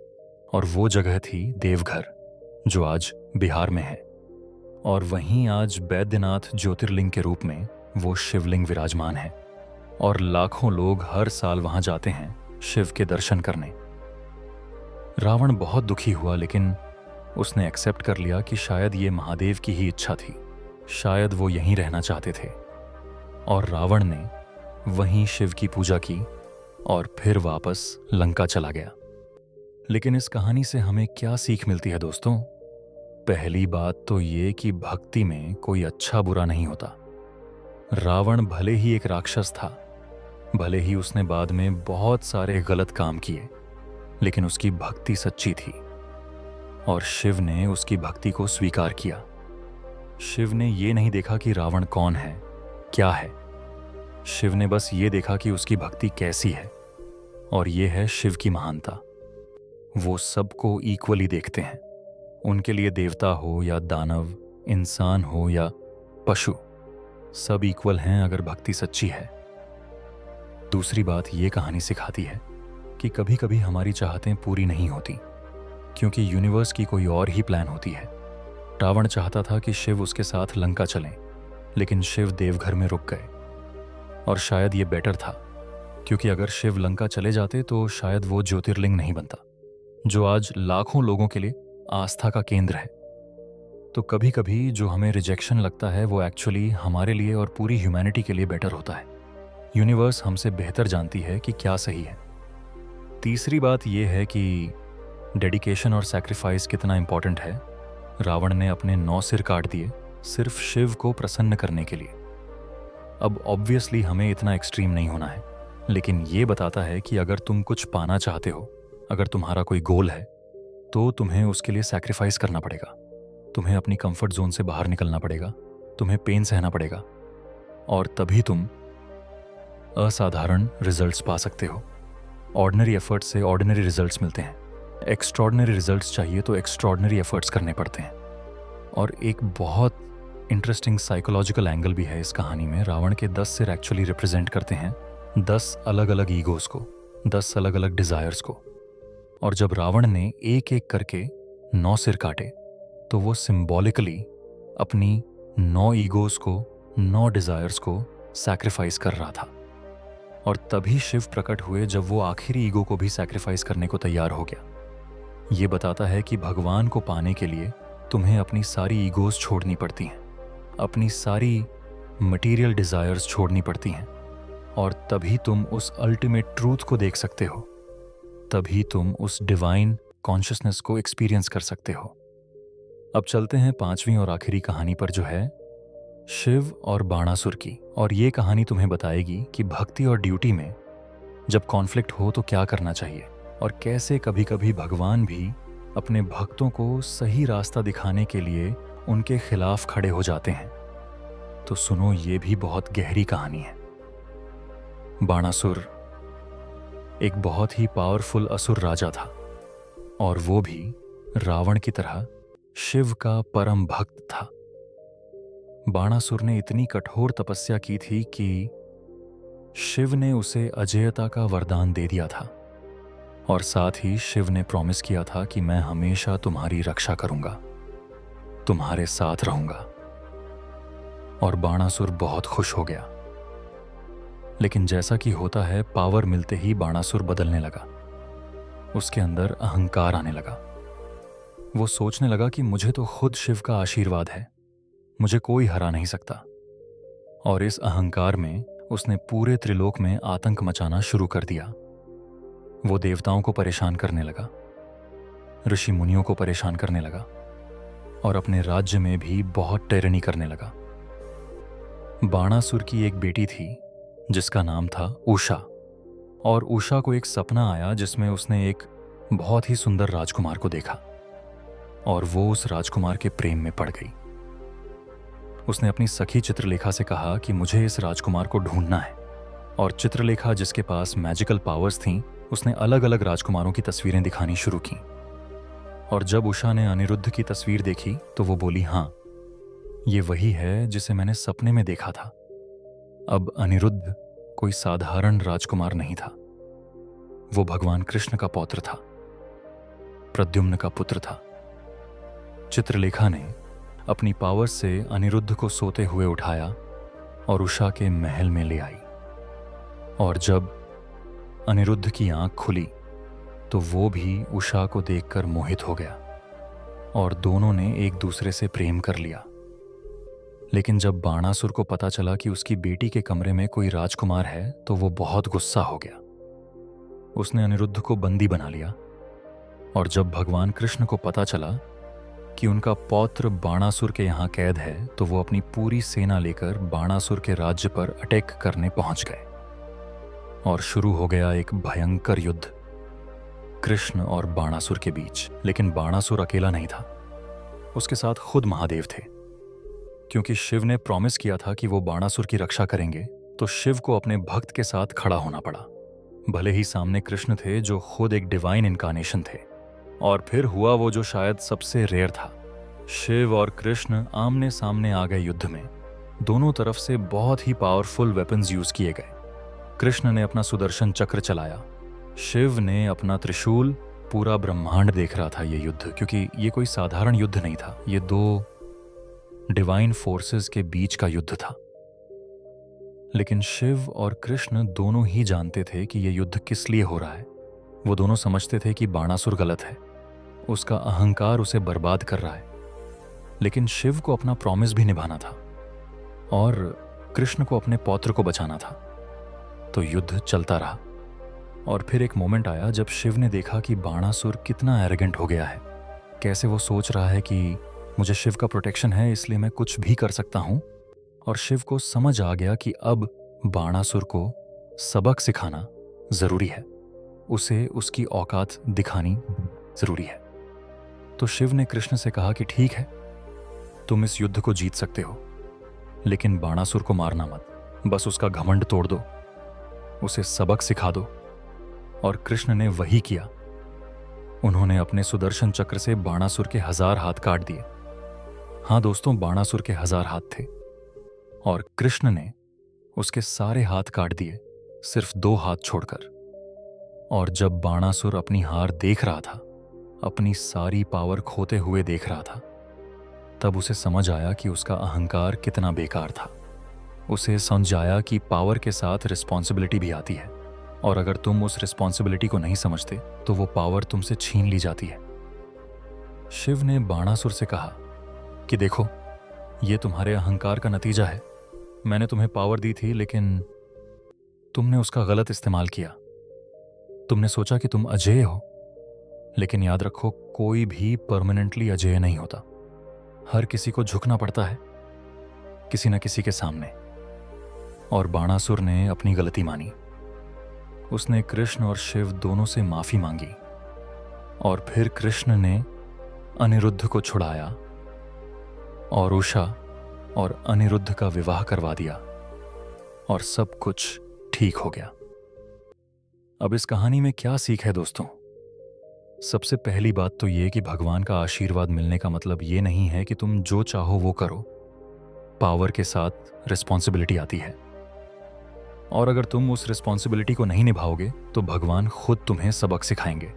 Speaker 1: और वो जगह थी देवघर, जो आज बिहार में है, और वहीं आज बैद्यनाथ ज्योतिर्लिंग के रूप में वो शिवलिंग विराजमान है, और लाखों लोग हर साल वहां जाते हैं शिव के दर्शन करने। रावण बहुत दुखी हुआ, लेकिन उसने एक्सेप्ट कर लिया कि शायद ये महादेव की ही इच्छा थी, शायद वो यहीं रहना चाहते थे। और रावण ने वहीं शिव की पूजा की और फिर वापस लंका चला गया। लेकिन इस कहानी से हमें क्या सीख मिलती है दोस्तों? पहली बात तो ये कि भक्ति में कोई अच्छा बुरा नहीं होता। रावण भले ही एक राक्षस था, भले ही उसने बाद में बहुत सारे गलत काम किए, लेकिन उसकी भक्ति सच्ची थी, और शिव ने उसकी भक्ति को स्वीकार किया। शिव ने ये नहीं देखा कि रावण कौन है, क्या है। शिव ने बस ये देखा कि उसकी भक्ति कैसी है, और ये है शिव की महानता। वो सबको इक्वली देखते हैं। उनके लिए देवता हो या दानव, इंसान हो या पशु, सब इक्वल हैं अगर भक्ति सच्ची है। दूसरी बात ये कहानी सिखाती है कि कभी कभी हमारी चाहतें पूरी नहीं होती, क्योंकि यूनिवर्स की कोई और ही प्लान होती है। रावण चाहता था कि शिव उसके साथ लंका चलें, लेकिन शिव देवघर में रुक गए, और शायद ये बेटर था, क्योंकि अगर शिव लंका चले जाते तो शायद वो ज्योतिर्लिंग नहीं बनता, जो आज लाखों लोगों के लिए आस्था का केंद्र है। तो कभी कभी जो हमें रिजेक्शन लगता है वो एक्चुअली हमारे लिए और पूरी ह्यूमैनिटी के लिए बेटर होता है। यूनिवर्स हमसे बेहतर जानती है कि क्या सही है। तीसरी बात यह है कि डेडिकेशन और सैक्रिफाइस कितना इंपॉर्टेंट है। रावण ने अपने 9 सिर काट दिए सिर्फ शिव को प्रसन्न करने के लिए। अब ऑब्वियसली हमें इतना एक्सट्रीम नहीं होना है, लेकिन ये बताता है कि अगर तुम कुछ पाना चाहते हो, अगर तुम्हारा कोई गोल है, तो तुम्हें उसके लिए सैक्रिफाइस करना पड़ेगा। तुम्हें अपनी कंफर्ट जोन से बाहर निकलना पड़ेगा, तुम्हें पेन सहना पड़ेगा, और तभी तुम असाधारण रिजल्ट्स पा सकते हो। ऑर्डिनरी एफर्ट्स से ऑर्डिनरी रिजल्ट्स मिलते हैं। एक्स्ट्रॉर्डिनरी रिजल्ट्स चाहिए तो एक्स्ट्रॉर्डिनरी एफर्ट्स करने पड़ते हैं। और एक बहुत इंटरेस्टिंग साइकोलॉजिकल एंगल भी है इस कहानी में। रावण के 10 सिर एक्चुअली रिप्रेजेंट करते हैं 10 अलग अलग ईगोज को, 10 अलग अलग डिजायर्स को। और जब रावण ने एक एक करके 9 सिर काटे, तो वो सिंबॉलिकली अपनी 9 ईगोज को, 9 डिजायर्स को सैक्रिफाइस कर रहा था। और तभी शिव प्रकट हुए जब वो आखिरी ईगो को भी सैक्रिफाइस करने को तैयार हो गया। ये बताता है कि भगवान को पाने के लिए तुम्हें अपनी सारी ईगोज छोड़नी पड़ती हैं, अपनी सारी मटेरियल डिजायर्स छोड़नी पड़ती हैं, और तभी तुम उस अल्टीमेट ट्रूथ को देख सकते हो, तभी तुम उस डिवाइन कॉन्शियसनेस को एक्सपीरियंस कर सकते हो। अब चलते हैं 5वीं और आखिरी कहानी पर, जो है शिव और बाणासुर की। और ये कहानी तुम्हें बताएगी कि भक्ति और ड्यूटी में जब कॉन्फ्लिक्ट हो तो क्या करना चाहिए, और कैसे कभी कभी भगवान भी अपने भक्तों को सही रास्ता दिखाने के लिए उनके खिलाफ खड़े हो जाते हैं। तो सुनो, ये भी बहुत गहरी कहानी है। बाणासुर एक बहुत ही पावरफुल असुर राजा था, और वो भी रावण की तरह शिव का परम भक्त था। बाणासुर ने इतनी कठोर तपस्या की थी कि शिव ने उसे अजेयता का वरदान दे दिया था, और साथ ही शिव ने प्रॉमिस किया था कि मैं हमेशा तुम्हारी रक्षा करूंगा, तुम्हारे साथ रहूंगा। और बाणासुर बहुत खुश हो गया। लेकिन जैसा कि होता है, पावर मिलते ही बाणासुर बदलने लगा। उसके अंदर अहंकार आने लगा। वो सोचने लगा कि मुझे तो खुद शिव का आशीर्वाद है, मुझे कोई हरा नहीं सकता। और इस अहंकार में उसने पूरे त्रिलोक में आतंक मचाना शुरू कर दिया। वो देवताओं को परेशान करने लगा, ऋषि मुनियों को परेशान करने लगा, और अपने राज्य में भी बहुत टेरनी करने लगा। बाणासुर की एक बेटी थी जिसका नाम था उषा, और उषा को एक सपना आया जिसमें उसने एक बहुत ही सुंदर राजकुमार को देखा, और वो उस राजकुमार के प्रेम में पड़ गई। उसने अपनी सखी चित्रलेखा से कहा कि मुझे इस राजकुमार को ढूंढना है। और चित्रलेखा, जिसके पास मैजिकल पावर्स थीं, उसने अलग अलग राजकुमारों की तस्वीरें दिखानी शुरू की। और जब उषा ने अनिरुद्ध की तस्वीर देखी तो वो बोली, हाँ, ये वही है जिसे मैंने सपने में देखा था। अब अनिरुद्ध कोई साधारण राजकुमार नहीं था, वो भगवान कृष्ण का पौत्र था, प्रद्युम्न का पुत्र था। चित्रलेखा ने अपनी पावर्स से अनिरुद्ध को सोते हुए उठाया और उषा के महल में ले आई। और जब अनिरुद्ध की आंख खुली तो वो भी उषा को देखकर मोहित हो गया, और दोनों ने एक दूसरे से प्रेम कर लिया। लेकिन जब बाणासुर को पता चला कि उसकी बेटी के कमरे में कोई राजकुमार है तो वो बहुत गुस्सा हो गया। उसने अनिरुद्ध को बंदी बना लिया। और जब भगवान कृष्ण को पता चला कि उनका पौत्र बाणासुर के यहाँ कैद है तो वो अपनी पूरी सेना लेकर बाणासुर के राज्य पर अटैक करने पहुंच गए। और शुरू हो गया एक भयंकर युद्ध कृष्ण और बाणासुर के बीच। लेकिन बाणासुर अकेला नहीं था, उसके साथ खुद महादेव थे। क्योंकि शिव ने प्रॉमिस किया था कि वो बाणासुर की रक्षा करेंगे, तो शिव को अपने भक्त के साथ खड़ा होना पड़ा। भले ही सामने कृष्ण थे जो खुद एक डिवाइन इनकारनेशन थे, और फिर हुआ वो जो शायद सबसे रेयर था। शिव और कृष्ण आमने सामने आ गए युद्ध में। दोनों तरफ से बहुत ही पावरफुल वेपन्स यूज किए गए। कृष्ण ने अपना सुदर्शन चक्र चलाया, शिव ने अपना त्रिशूल। पूरा ब्रह्मांड देख रहा था ये युद्ध, क्योंकि ये कोई साधारण युद्ध नहीं था, ये दो डिवाइन फोर्सेस के बीच का युद्ध था। लेकिन शिव और कृष्ण दोनों ही जानते थे कि ये युद्ध किस लिए हो रहा है। वो दोनों समझते थे कि बाणासुर गलत है, उसका अहंकार उसे बर्बाद कर रहा है। लेकिन शिव को अपना प्रॉमिस भी निभाना था, और कृष्ण को अपने पौत्र को बचाना था। तो युद्ध चलता रहा। और फिर एक मोमेंट आया जब शिव ने देखा कि बाणासुर कितना एरोगेंट हो गया है। कैसे वो सोच रहा है कि मुझे शिव का प्रोटेक्शन है, इसलिए मैं कुछ भी कर सकता हूं। और शिव को समझ आ गया कि अब बाणासुर को सबक सिखाना जरूरी है, उसे उसकी औकात दिखानी जरूरी है। तो शिव ने कृष्ण से कहा कि ठीक है, तुम इस युद्ध को जीत सकते हो, लेकिन बाणासुर को मारना मत, बस उसका घमंड तोड़ दो, उसे सबक सिखा दो। और कृष्ण ने वही किया। उन्होंने अपने सुदर्शन चक्र से बाणासुर के 1000 हाथ काट दिए। हाँ दोस्तों, बाणासुर के 1000 हाथ थे, और कृष्ण ने उसके सारे हाथ काट दिए, सिर्फ 2 हाथ छोड़कर। और जब बाणासुर अपनी हार देख रहा था, अपनी सारी पावर खोते हुए देख रहा था, तब उसे समझ आया कि उसका अहंकार कितना बेकार था। उसे समझ आया कि पावर के साथ रिस्पॉन्सिबिलिटी भी आती है, और अगर तुम उस रिस्पॉन्सिबिलिटी को नहीं समझते तो वो पावर तुमसे छीन ली जाती है। शिव ने बाणासुर से कहा कि देखो, ये तुम्हारे अहंकार का नतीजा है। मैंने तुम्हें पावर दी थी, लेकिन तुमने उसका गलत इस्तेमाल किया। तुमने सोचा कि तुम अजेय हो, लेकिन याद रखो, कोई भी परमानेंटली अजेय नहीं होता। हर किसी को झुकना पड़ता है, किसी न किसी के सामने। और बाणासुर ने अपनी गलती मानी। उसने कृष्ण और शिव दोनों से माफी मांगी, और फिर कृष्ण ने अनिरुद्ध को छुड़ाया और उषा और अनिरुद्ध का विवाह करवा दिया, और सब कुछ ठीक हो गया। अब इस कहानी में क्या सीख है दोस्तों? सबसे पहली बात तो ये कि भगवान का आशीर्वाद मिलने का मतलब ये नहीं है कि तुम जो चाहो वो करो। पावर के साथ रिस्पॉन्सिबिलिटी आती है, और अगर तुम उस रिस्पॉन्सिबिलिटी को नहीं निभाओगे तो भगवान खुद तुम्हें सबक सिखाएंगे।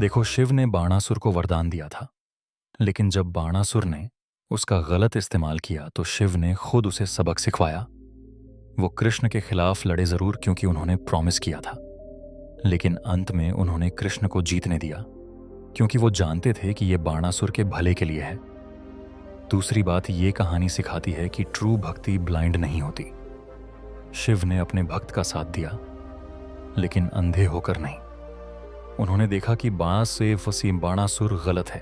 Speaker 1: देखो, शिव ने बाणासुर को वरदान दिया था, लेकिन जब बाणासुर ने उसका गलत इस्तेमाल किया तो शिव ने खुद उसे सबक सिखवाया। वो कृष्ण के खिलाफ लड़े जरूर, क्योंकि उन्होंने प्रॉमिस किया था, लेकिन अंत में उन्होंने कृष्ण को जीतने दिया, क्योंकि वो जानते थे कि ये बाणासुर के भले के लिए है। दूसरी बात, ये कहानी सिखाती है कि ट्रू भक्ति ब्लाइंड नहीं होती। शिव ने अपने भक्त का साथ दिया, लेकिन अंधे होकर नहीं। उन्होंने देखा कि बाण से फंसी बाणासुर गलत है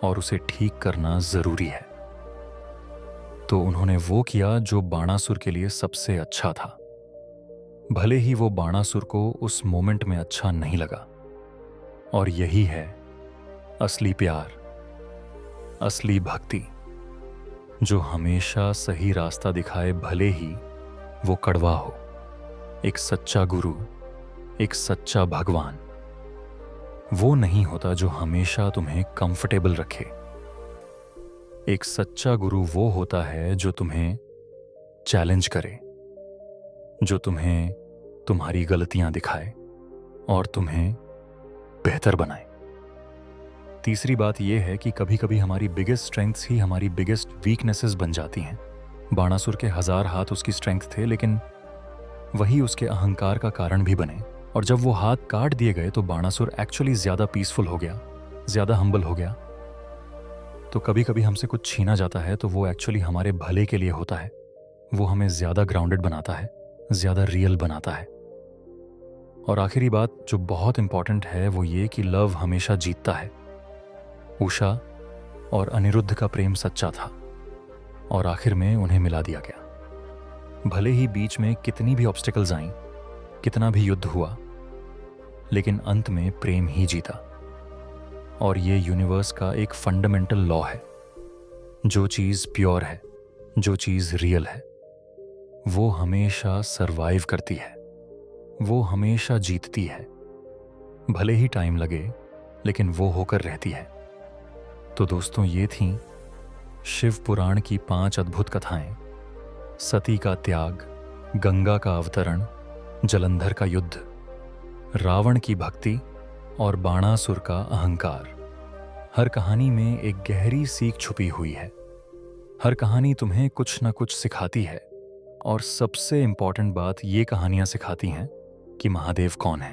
Speaker 1: और उसे ठीक करना जरूरी है, तो उन्होंने वो किया जो बाणासुर के लिए सबसे अच्छा था, भले ही वो बाणासुर को उस मोमेंट में अच्छा नहीं लगा। और यही है असली प्यार, असली भक्ति, जो हमेशा सही रास्ता दिखाए, भले ही वो कड़वा हो। एक सच्चा गुरु, एक सच्चा भगवान वो नहीं होता जो हमेशा तुम्हें कंफर्टेबल रखे। एक सच्चा गुरु वो होता है जो तुम्हें चैलेंज करे, जो तुम्हें तुम्हारी गलतियां दिखाए और तुम्हें बेहतर बनाए। तीसरी बात यह है कि कभी कभी हमारी बिगेस्ट स्ट्रेंथ्स ही हमारी बिगेस्ट वीकनेसेस बन जाती हैं। बाणासुर के 1000 हाथ उसकी स्ट्रेंथ थे, लेकिन वही उसके अहंकार का कारण भी बने। और जब वो हाथ काट दिए गए तो बाणासुर एक्चुअली ज्यादा पीसफुल हो गया, ज्यादा हम्बल हो गया। तो कभी कभी हमसे कुछ छीना जाता है तो वो एक्चुअली हमारे भले के लिए होता है। वो हमें ज्यादा ग्राउंडेड बनाता है, ज्यादा रियल बनाता है। और आखिरी बात जो बहुत इंपॉर्टेंट है वो ये कि लव हमेशा जीतता है। उषा और अनिरुद्ध का प्रेम सच्चा था, और आखिर में उन्हें मिला दिया गया। भले ही बीच में कितनी भी ऑब्स्टिकल्स आईं, कितना भी युद्ध हुआ, लेकिन अंत में प्रेम ही जीता। और ये यूनिवर्स का एक फंडामेंटल लॉ है। जो चीज प्योर है, जो चीज रियल है, वो हमेशा सरवाइव करती है, वो हमेशा जीतती है। भले ही टाइम लगे, लेकिन वो होकर रहती है। तो दोस्तों, ये थीं शिव पुराण की 5 अद्भुत कथाएं। सती का त्याग, गंगा का अवतरण, जलंधर का युद्ध, रावण की भक्ति और बाणासुर का अहंकार। हर कहानी में एक गहरी सीख छुपी हुई है। हर कहानी तुम्हें कुछ न कुछ सिखाती है, और सबसे इंपॉर्टेंट बात ये कहानियां सिखाती हैं कि महादेव कौन है।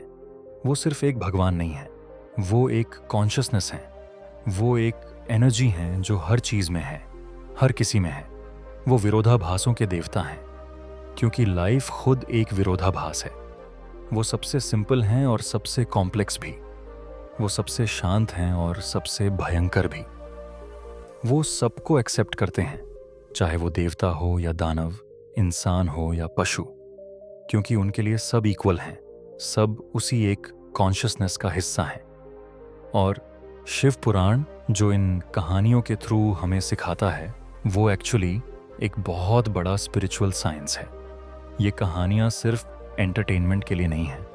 Speaker 1: वो सिर्फ एक भगवान नहीं है, वो एक कॉन्शियसनेस है, वो एक एनर्जी है जो हर चीज में है, हर किसी में है। वो विरोधाभासों के देवता हैं, क्योंकि लाइफ खुद एक विरोधाभास है। वो सबसे सिंपल हैं और सबसे कॉम्प्लेक्स भी। वो सबसे शांत हैं और सबसे भयंकर भी। वो सबको एक्सेप्ट करते हैं, चाहे वो देवता हो या दानव, इंसान हो या पशु, क्योंकि उनके लिए सब इक्वल हैं, सब उसी एक कॉन्शियसनेस का हिस्सा हैं। और शिव पुराण जो इन कहानियों के थ्रू हमें सिखाता है, वो एक्चुअली एक बहुत बड़ा स्पिरिचुअल साइंस है। ये कहानियाँ सिर्फ एंटरटेनमेंट के लिए नहीं हैं,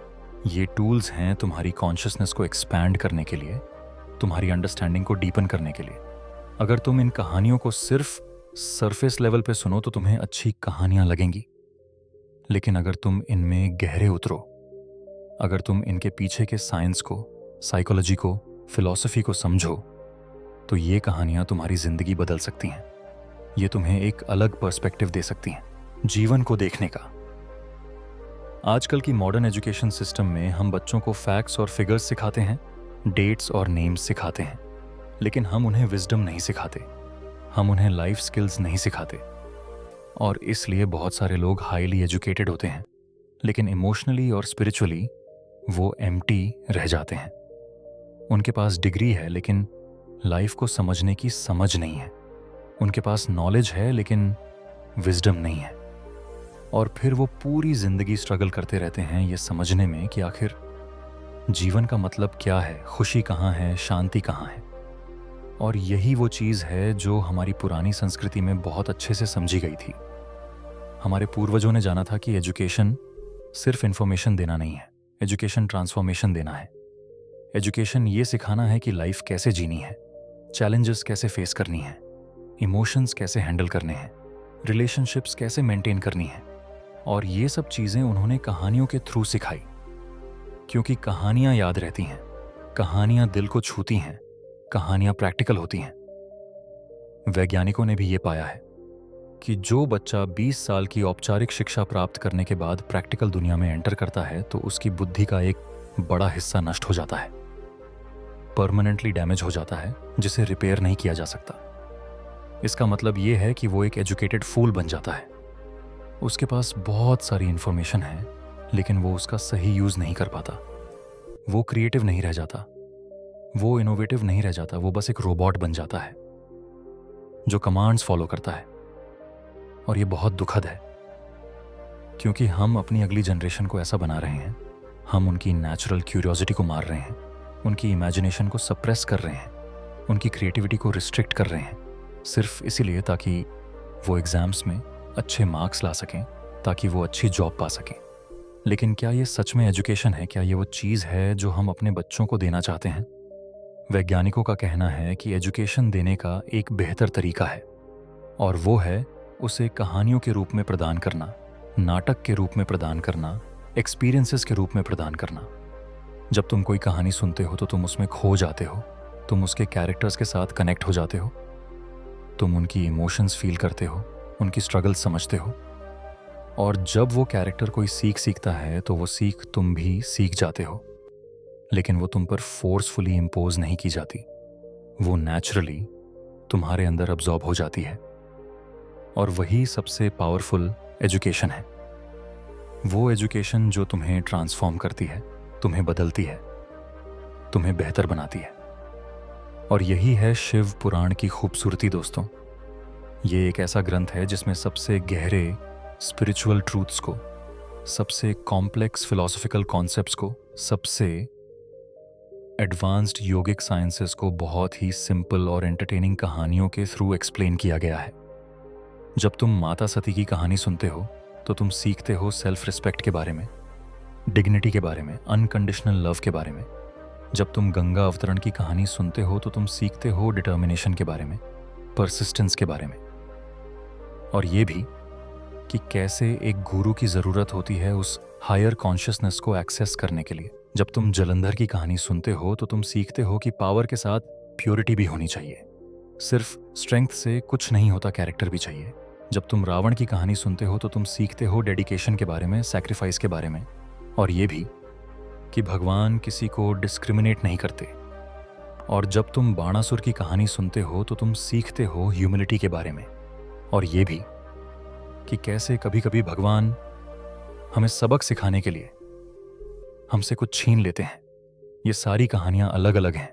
Speaker 1: ये टूल्स हैं तुम्हारी कॉन्शियसनेस को एक्सपैंड करने के लिए, तुम्हारी अंडरस्टैंडिंग को डीपन करने के लिए। अगर तुम इन कहानियों को सिर्फ सरफेस लेवल पे सुनो तो तुम्हें अच्छी कहानियां लगेंगी, लेकिन अगर तुम इनमें गहरे उतरो, अगर तुम इनके पीछे के साइंस को, साइकोलॉजी को, फिलॉसफी को समझो, तो ये कहानियाँ तुम्हारी ज़िंदगी बदल सकती हैं। ये तुम्हें एक अलग पर्सपेक्टिव दे सकती हैं जीवन को देखने का। आजकल की मॉडर्न एजुकेशन सिस्टम में हम बच्चों को फैक्ट्स और फिगर्स सिखाते हैं, डेट्स और नेम्स सिखाते हैं, लेकिन हम उन्हें विजडम नहीं सिखाते, हम उन्हें लाइफ स्किल्स नहीं सिखाते। और इसलिए बहुत सारे लोग हाईली एजुकेटेड होते हैं, लेकिन इमोशनली और स्पिरिचुअली वो एम्प्टी रह जाते हैं। उनके पास डिग्री है लेकिन लाइफ को समझने की समझ नहीं है। उनके पास नॉलेज है लेकिन विजडम नहीं है। और फिर वो पूरी जिंदगी स्ट्रगल करते रहते हैं ये समझने में कि आखिर जीवन का मतलब क्या है, खुशी कहाँ है, शांति कहाँ है। और यही वो चीज़ है जो हमारी पुरानी संस्कृति में बहुत अच्छे से समझी गई थी। हमारे पूर्वजों ने जाना था कि एजुकेशन सिर्फ इन्फॉर्मेशन देना नहीं है, एजुकेशन ट्रांसफॉर्मेशन देना है। एजुकेशन ये सिखाना है कि लाइफ कैसे जीनी है, चैलेंजेस कैसे फेस करनी है, इमोशंस कैसे हैंडल करने हैं, रिलेशनशिप्स कैसे मेंटेन करनी है। और ये सब चीज़ें उन्होंने कहानियों के थ्रू सिखाई, क्योंकि कहानियाँ याद रहती हैं, कहानियाँ दिल को छूती हैं, कहानियाँ प्रैक्टिकल होती हैं। वैज्ञानिकों ने भी ये पाया है कि जो बच्चा 20 साल की औपचारिक शिक्षा प्राप्त करने के बाद प्रैक्टिकल दुनिया में एंटर करता है तो उसकी बुद्धि का एक बड़ा हिस्सा नष्ट हो जाता है, परमानेंटली डैमेज हो जाता है, जिसे रिपेयर नहीं किया जा सकता। इसका मतलब ये है कि वो एक एजुकेटेड फूल बन जाता है। उसके पास बहुत सारी इंफॉर्मेशन है लेकिन वो उसका सही यूज नहीं कर पाता। वो क्रिएटिव नहीं रह जाता, वो इनोवेटिव नहीं रह जाता, वो बस एक रोबोट बन जाता है जो कमांड्स फॉलो करता है। और ये बहुत दुखद है, क्योंकि हम अपनी अगली जनरेशन को ऐसा बना रहे हैं, हम उनकी नेचुरल क्यूरियोसिटी को मार रहे हैं, उनकी इमेजिनेशन को सप्रेस कर रहे हैं, उनकी क्रिएटिविटी को रिस्ट्रिक्ट कर रहे हैं, सिर्फ इसीलिए ताकि वो एग्जाम्स में अच्छे मार्क्स ला सकें, ताकि वो अच्छी जॉब पा सकें। लेकिन क्या ये सच में एजुकेशन है? क्या ये वो चीज़ है जो हम अपने बच्चों को देना चाहते हैं? वैज्ञानिकों का कहना है कि एजुकेशन देने का एक बेहतर तरीका है, और वो है उसे कहानियों के रूप में प्रदान करना, नाटक के रूप में प्रदान करना, एक्सपीरियंसेस के रूप में प्रदान करना। जब तुम कोई कहानी सुनते हो तो तुम उसमें खो जाते हो, तुम उसके कैरेक्टर्स के साथ कनेक्ट हो जाते हो, तुम उनकी इमोशंस फील करते हो, उनकी स्ट्रगल समझते हो। और जब वो कैरेक्टर कोई सीख सीखता है तो वो सीख तुम भी सीख जाते हो, लेकिन वो तुम पर फोर्सफुली इम्पोज नहीं की जाती, वो नेचुरली तुम्हारे अंदर अब्जॉर्ब हो जाती है। और वही सबसे पावरफुल एजुकेशन है, वो एजुकेशन जो तुम्हें ट्रांसफॉर्म करती है, तुम्हें बदलती है, तुम्हें बेहतर बनाती है। और यही है शिव पुराण की खूबसूरती दोस्तों। ये एक ऐसा ग्रंथ है जिसमें सबसे गहरे स्पिरिचुअल ट्रूथ्स को, सबसे कॉम्प्लेक्स फिलॉसफिकल कॉन्सेप्ट्स को, सबसे एडवांस्ड योगिक साइंसेस को बहुत ही सिंपल और एंटरटेनिंग कहानियों के थ्रू एक्सप्लेन किया गया है। जब तुम माता सती की कहानी सुनते हो तो तुम सीखते हो सेल्फ रिस्पेक्ट के बारे में, डिग्निटी के बारे में, अनकंडीशनल लव के बारे में। जब तुम गंगा अवतरण की कहानी सुनते हो तो तुम सीखते हो डिटर्मिनेशन के बारे में, परसिस्टेंस के बारे में, और ये भी कि कैसे एक गुरु की ज़रूरत होती है उस हायर कॉन्शियसनेस को एक्सेस करने के लिए। जब तुम जलंधर की कहानी सुनते हो तो तुम सीखते हो कि पावर के साथ प्योरिटी भी होनी चाहिए, सिर्फ स्ट्रेंथ से कुछ नहीं होता, कैरेक्टर भी चाहिए। जब तुम रावण की कहानी सुनते हो तो तुम सीखते हो डेडिकेशन के बारे में, सैक्रिफाइस के बारे में, और ये भी कि भगवान किसी को डिस्क्रिमिनेट नहीं करते। और जब तुम बाणासुर की कहानी सुनते हो तो तुम सीखते हो ह्यूमिलिटी के बारे में, और ये भी कि कैसे कभी कभी भगवान हमें सबक सिखाने के लिए हमसे कुछ छीन लेते हैं। ये सारी कहानियां अलग अलग हैं,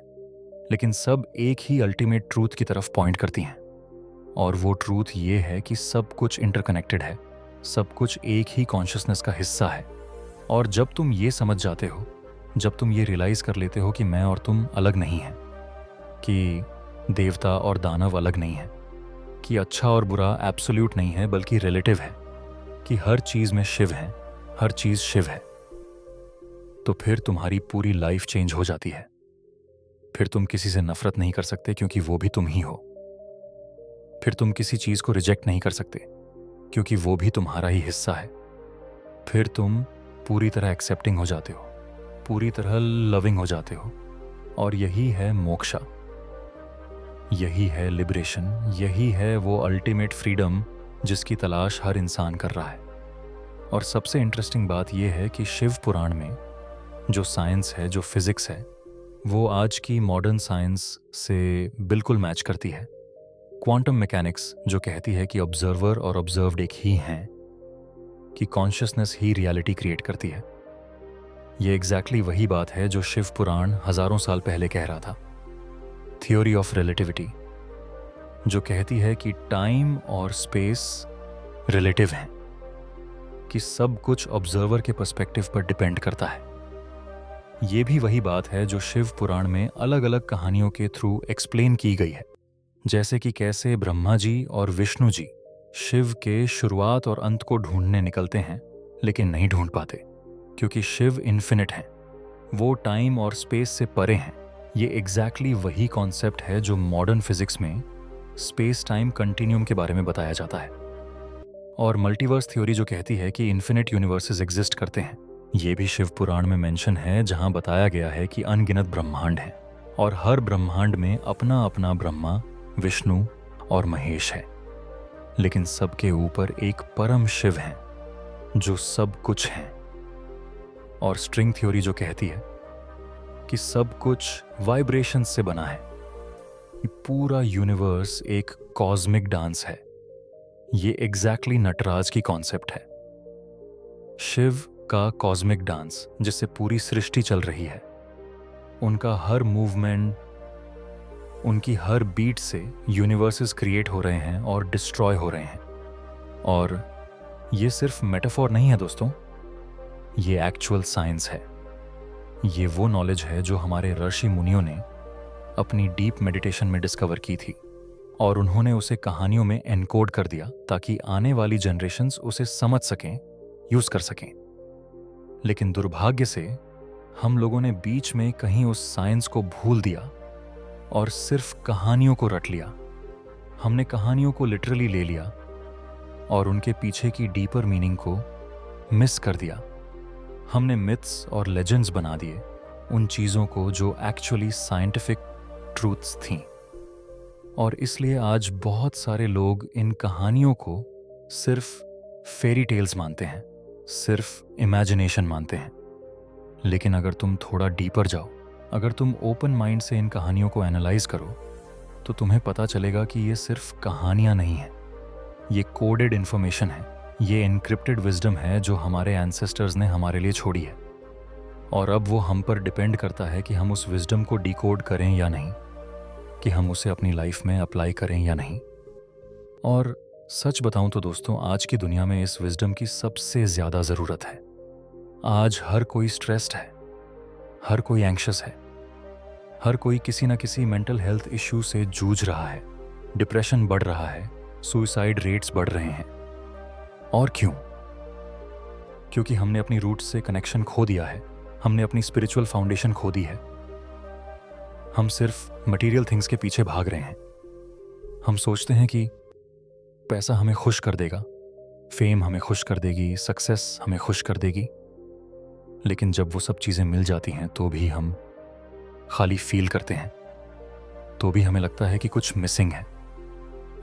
Speaker 1: लेकिन सब एक ही अल्टीमेट ट्रूथ की तरफ पॉइंट करती हैं, और वो ट्रूथ ये है कि सब कुछ इंटरकनेक्टेड है, सब कुछ एक ही कॉन्शियसनेस का हिस्सा है। और जब तुम ये समझ जाते हो, जब तुम ये रियलाइज कर लेते हो कि मैं और तुम अलग नहीं हैं, कि देवता और दानव अलग नहीं हैं, कि अच्छा और बुरा एब्सोल्यूट नहीं है बल्कि रिलेटिव है, कि हर चीज़ में शिव है, हर चीज़ शिव है, तो फिर तुम्हारी पूरी लाइफ चेंज हो जाती है। फिर तुम किसी से नफरत नहीं कर सकते क्योंकि वो भी तुम ही हो। फिर तुम किसी चीज़ को रिजेक्ट नहीं कर सकते क्योंकि वो भी तुम्हारा ही हिस्सा है। फिर तुम पूरी तरह एक्सेप्टिंग हो जाते हो, पूरी तरह लविंग हो जाते हो, और यही है मोक्षा। यही है लिबरेशन, यही है वो अल्टीमेट फ्रीडम जिसकी तलाश हर इंसान कर रहा है। और सबसे इंटरेस्टिंग बात यह है कि शिव पुराण में जो साइंस है, जो फिजिक्स है, वो आज की मॉडर्न साइंस से बिल्कुल मैच करती है। क्वांटम मैकेनिक्स जो कहती है कि ऑब्जर्वर और ऑब्जर्व्ड एक ही हैं, कि कॉन्शियसनेस ही रियलिटी क्रिएट करती है। ये एग्जैक्टली वही बात है जो शिव पुराण हजारों साल पहले कह रहा था। थ्योरी ऑफ रिलेटिविटी जो कहती है कि टाइम और स्पेस रिलेटिव हैं, कि सब कुछ ऑब्जर्वर के पर्सपेक्टिव पर डिपेंड करता है। ये भी वही बात है जो शिव पुराण में अलग अलग कहानियों के थ्रू एक्सप्लेन की गई है, जैसे कि कैसे ब्रह्मा जी और विष्णु जी शिव के शुरुआत और अंत को ढूंढने निकलते हैं, लेकिन नहीं ढूंढ पाते क्योंकि शिव इन्फिनिट हैं, वो टाइम और स्पेस से परे हैं। ये एग्जैक्टली वही कॉन्सेप्ट है जो मॉडर्न फिजिक्स में स्पेस टाइम कंटिन्यूम के बारे में बताया जाता है। और मल्टीवर्स थ्योरी जो कहती है कि इन्फिनिट यूनिवर्सेस एग्जिस्ट करते हैं, ये भी शिव पुराण में मेंशन है, जहां बताया गया है कि अनगिनत ब्रह्मांड हैं और हर ब्रह्मांड में अपना अपना ब्रह्मा, विष्णु और महेश है, लेकिन सबके ऊपर एक परम शिव हैं जो सब कुछ हैं। और स्ट्रिंग थ्योरी जो कहती है कि सब कुछ वाइब्रेशंस से बना है, ये पूरा यूनिवर्स एक कॉस्मिक डांस है। ये एग्जैक्टली नटराज की कॉन्सेप्ट है, शिव का कॉस्मिक डांस जिससे पूरी सृष्टि चल रही है। उनका हर मूवमेंट, उनकी हर बीट से यूनिवर्सेस क्रिएट हो रहे हैं और डिस्ट्रॉय हो रहे हैं। और ये सिर्फ मेटाफोर नहीं है दोस्तों, ये एक्चुअल साइंस है। ये वो नॉलेज है जो हमारे ऋषि मुनियों ने अपनी डीप मेडिटेशन में डिस्कवर की थी और उन्होंने उसे कहानियों में एनकोड कर दिया ताकि आने वाली जनरेशन्स उसे समझ सकें, यूज कर सकें। लेकिन दुर्भाग्य से हम लोगों ने बीच में कहीं उस साइंस को भूल दिया और सिर्फ कहानियों को रट लिया। हमने कहानियों को लिटरली ले लिया और उनके पीछे की डीपर मीनिंग को मिस कर दिया। हमने मिथ्स और लेजेंड्स बना दिए उन चीज़ों को जो एक्चुअली साइंटिफिक ट्रूथ्स थीं। और इसलिए आज बहुत सारे लोग इन कहानियों को सिर्फ फेरी टेल्स मानते हैं, सिर्फ इमेजिनेशन मानते हैं। लेकिन अगर तुम थोड़ा डीपर जाओ, अगर तुम ओपन माइंड से इन कहानियों को एनालाइज करो, तो तुम्हें पता चलेगा कि ये सिर्फ कहानियाँ नहीं हैं, ये कोडेड इन्फॉर्मेशन है, ये एनक्रिप्टेड विजडम है जो हमारे एंसेस्टर्स ने हमारे लिए छोड़ी है। और अब वो हम पर डिपेंड करता है कि हम उस विजडम को डिकोड करें या नहीं, कि हम उसे अपनी लाइफ में अप्लाई करें या नहीं। और सच बताऊं तो दोस्तों, आज की दुनिया में इस विजडम की सबसे ज़्यादा ज़रूरत है। आज हर कोई स्ट्रेस्ड है, हर कोई एंग्शियस है, हर कोई किसी न किसी मेंटल हेल्थ इश्यू से जूझ रहा है। डिप्रेशन बढ़ रहा है, सुसाइड रेट्स बढ़ रहे हैं। और क्यों? क्योंकि हमने अपनी रूट्स से कनेक्शन खो दिया है, हमने अपनी स्पिरिचुअल फाउंडेशन खो दी है। हम सिर्फ मटेरियल थिंग्स के पीछे भाग रहे हैं। हम सोचते हैं कि पैसा हमें खुश कर देगा, फेम हमें खुश कर देगी, सक्सेस हमें खुश कर देगी। लेकिन जब वो सब चीज़ें मिल जाती हैं तो भी हम खाली फील करते हैं, तो भी हमें लगता है कि कुछ मिसिंग है।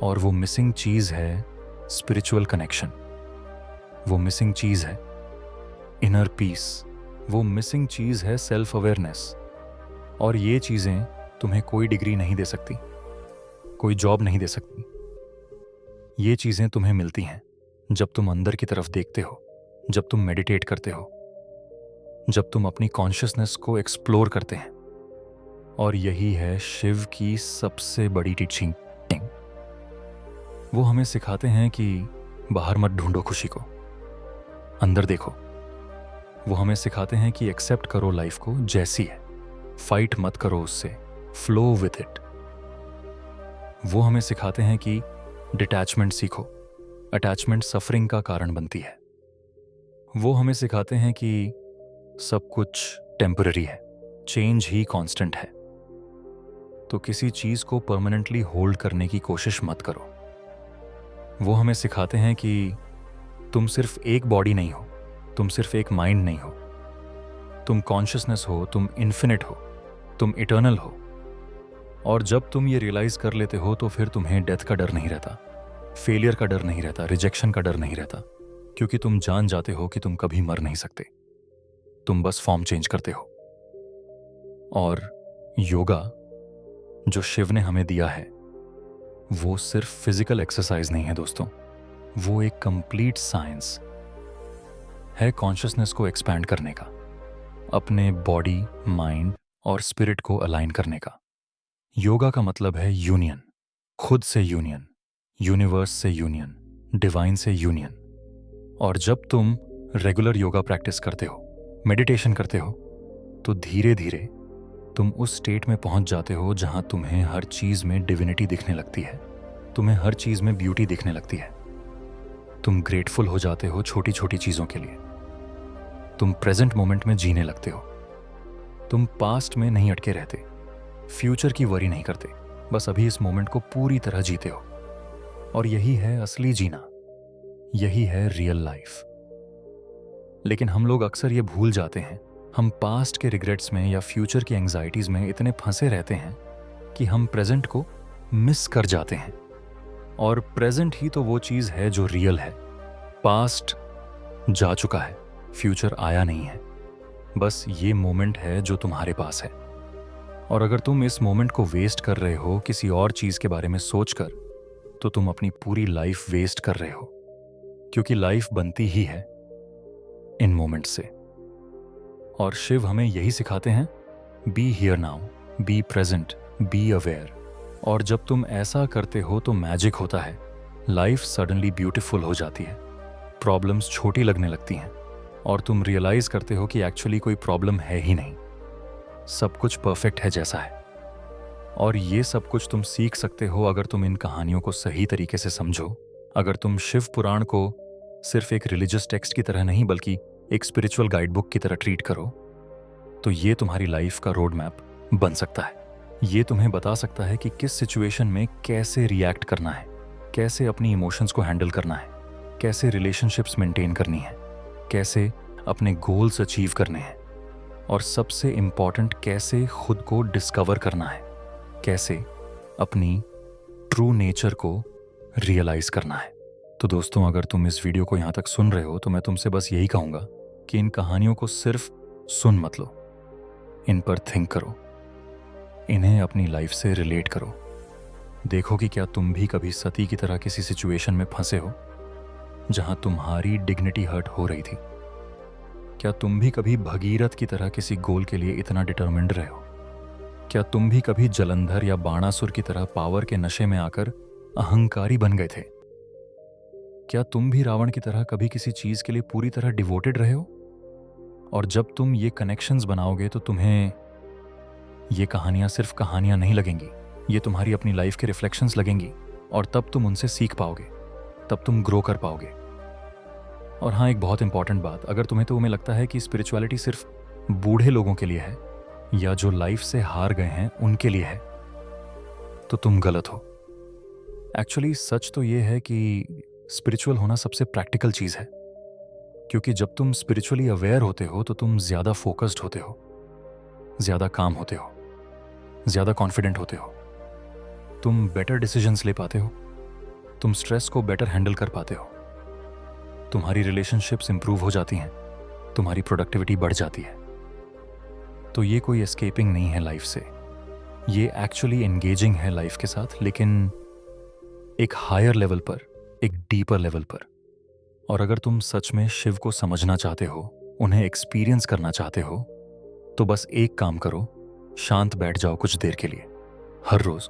Speaker 1: और वो मिसिंग चीज़ है स्पिरिचुअल कनेक्शन, वो मिसिंग चीज़ है इनर पीस, वो मिसिंग चीज़ है सेल्फ अवेयरनेस। और ये चीज़ें तुम्हें कोई डिग्री नहीं दे सकती, कोई जॉब नहीं दे सकती। ये चीज़ें तुम्हें मिलती हैं जब तुम अंदर की तरफ देखते हो, जब तुम मेडिटेट करते हो, जब तुम अपनी कॉन्शियसनेस को एक्सप्लोर करते हैं। और यही है शिव की सबसे बड़ी टीचिंग। वो हमें सिखाते हैं कि बाहर मत ढूंढो खुशी को, अंदर देखो। वो हमें सिखाते हैं कि एक्सेप्ट करो लाइफ को जैसी है, फाइट मत करो उससे, फ्लो विथ इट। वो हमें सिखाते हैं कि डिटैचमेंट सीखो, अटैचमेंट सफरिंग का कारण बनती है। वो हमें सिखाते हैं कि सब कुछ टेम्पररी है, चेंज ही कांस्टेंट है। तो किसी चीज़ को परमानेंटली होल्ड करने की कोशिश मत करो। वो हमें सिखाते हैं कि तुम सिर्फ एक बॉडी नहीं हो, तुम सिर्फ एक माइंड नहीं हो, तुम कॉन्शियसनेस हो, तुम इन्फिनिट हो, तुम इटर्नल हो। और जब तुम ये रियलाइज कर लेते हो तो फिर तुम्हें डेथ का डर नहीं रहता, फेलियर का डर नहीं रहता, रिजेक्शन का डर नहीं रहता, क्योंकि तुम जान जाते हो कि तुम कभी मर नहीं सकते, तुम बस फॉर्म चेंज करते हो। और योगा जो शिव ने हमें दिया है वो सिर्फ फिजिकल एक्सरसाइज नहीं है दोस्तों, वो एक कंप्लीट साइंस है कॉन्शियसनेस को एक्सपैंड करने का, अपने बॉडी, माइंड और स्पिरिट को अलाइन करने का। योगा का मतलब है यूनियन, खुद से यूनियन, यूनिवर्स से यूनियन, डिवाइन से यूनियन। और जब तुम रेगुलर योगा प्रैक्टिस करते हो, मेडिटेशन करते हो, तो धीरे धीरे तुम उस स्टेट में पहुंच जाते हो जहां तुम्हें हर चीज में डिविनिटी दिखने लगती है, तुम्हें हर चीज में ब्यूटी दिखने लगती है। तुम ग्रेटफुल हो जाते हो छोटी छोटी चीजों के लिए, तुम प्रेजेंट मोमेंट में जीने लगते हो, तुम पास्ट में नहीं अटके रहते, फ्यूचर की वरी नहीं करते, बस अभी इस मोमेंट को पूरी तरह जीते हो। और यही है असली जीना, यही है रियल लाइफ। लेकिन हम लोग अक्सर ये भूल जाते हैं, हम पास्ट के रिग्रेट्स में या फ्यूचर की एंजाइटीज में इतने फंसे रहते हैं कि हम प्रेजेंट को मिस कर जाते हैं। और प्रेजेंट ही तो वो चीज है जो रियल है। पास्ट जा चुका है, फ्यूचर आया नहीं है, बस ये मोमेंट है जो तुम्हारे पास है। और अगर तुम इस मोमेंट को वेस्ट कर रहे हो किसी और चीज के बारे में सोचकर, तो तुम अपनी पूरी लाइफ वेस्ट कर रहे हो, क्योंकि लाइफ बनती ही है इन मोमेंट्स से। और शिव हमें यही सिखाते हैं, be here now, be present, be aware. और जब तुम ऐसा करते हो तो मैजिक होता है, लाइफ सडनली ब्यूटीफुल हो जाती है, प्रॉब्लम्स छोटी लगने लगती हैं और तुम रियलाइज करते हो कि एक्चुअली कोई प्रॉब्लम है ही नहीं, सब कुछ परफेक्ट है जैसा है। और ये सब कुछ तुम सीख सकते हो अगर तुम इन कहानियों को सही तरीके से समझो, अगर तुम शिव पुराण को सिर्फ एक रिलीजियस टेक्स्ट की तरह नहीं बल्कि एक स्पिरिचुअल गाइड बुक की तरह ट्रीट करो, तो ये तुम्हारी लाइफ का रोड मैप बन सकता है। ये तुम्हें बता सकता है कि किस सिचुएशन में कैसे रिएक्ट करना है, कैसे अपनी इमोशंस को हैंडल करना है, कैसे रिलेशनशिप्स मेंटेन करनी है, कैसे अपने गोल्स अचीव करने हैं, और सबसे इम्पॉर्टेंट कैसे खुद को डिस्कवर करना है, कैसे अपनी ट्रू नेचर को रियलाइज करना है। तो दोस्तों, अगर तुम इस वीडियो को यहाँ तक सुन रहे हो तो मैं तुमसे बस यही कहूँगा कि इन कहानियों को सिर्फ सुन मत लो, इन पर थिंक करो, इन्हें अपनी लाइफ से रिलेट करो। देखो कि क्या तुम भी कभी सती की तरह किसी सिचुएशन में फंसे हो जहां तुम्हारी डिग्निटी हर्ट हो रही थी। क्या तुम भी कभी भगीरथ की तरह किसी गोल के लिए इतना डिटरमिन्ड रहे हो? क्या तुम भी कभी जलंधर या बाणासुर की तरह पावर के नशे में आकर अहंकारी बन गए थे? क्या तुम भी रावण की तरह कभी किसी चीज के लिए पूरी तरह डिवोटेड रहे हो? और जब तुम ये कनेक्शंस बनाओगे तो तुम्हें ये कहानियां सिर्फ कहानियां नहीं लगेंगी, ये तुम्हारी अपनी लाइफ के रिफ्लेक्शंस लगेंगी, और तब तुम उनसे सीख पाओगे, तब तुम ग्रो कर पाओगे। और हाँ, एक बहुत इंपॉर्टेंट बात, अगर तुम्हें लगता है कि स्पिरिचुअलिटी सिर्फ बूढ़े लोगों के लिए है या जो लाइफ से हार गए हैं उनके लिए है, तो तुम गलत हो। एक्चुअली सच तो ये है कि स्पिरिचुअल होना सबसे प्रैक्टिकल चीज है, क्योंकि जब तुम स्पिरिचुअली अवेयर होते हो तो तुम ज्यादा फोकस्ड होते हो, ज्यादा काम होते हो, ज्यादा कॉन्फिडेंट होते हो, तुम बेटर डिसीजंस ले पाते हो, तुम स्ट्रेस को बेटर हैंडल कर पाते हो, तुम्हारी रिलेशनशिप्स इंप्रूव हो जाती हैं, तुम्हारी प्रोडक्टिविटी बढ़ जाती है। तो ये कोई एस्केपिंग नहीं है लाइफ से, ये एक्चुअली एंगेजिंग है लाइफ के साथ, लेकिन एक हायर लेवल पर, एक डीपर लेवल पर। और अगर तुम सच में शिव को समझना चाहते हो, उन्हें एक्सपीरियंस करना चाहते हो, तो बस एक काम करो, शांत बैठ जाओ कुछ देर के लिए, हर रोज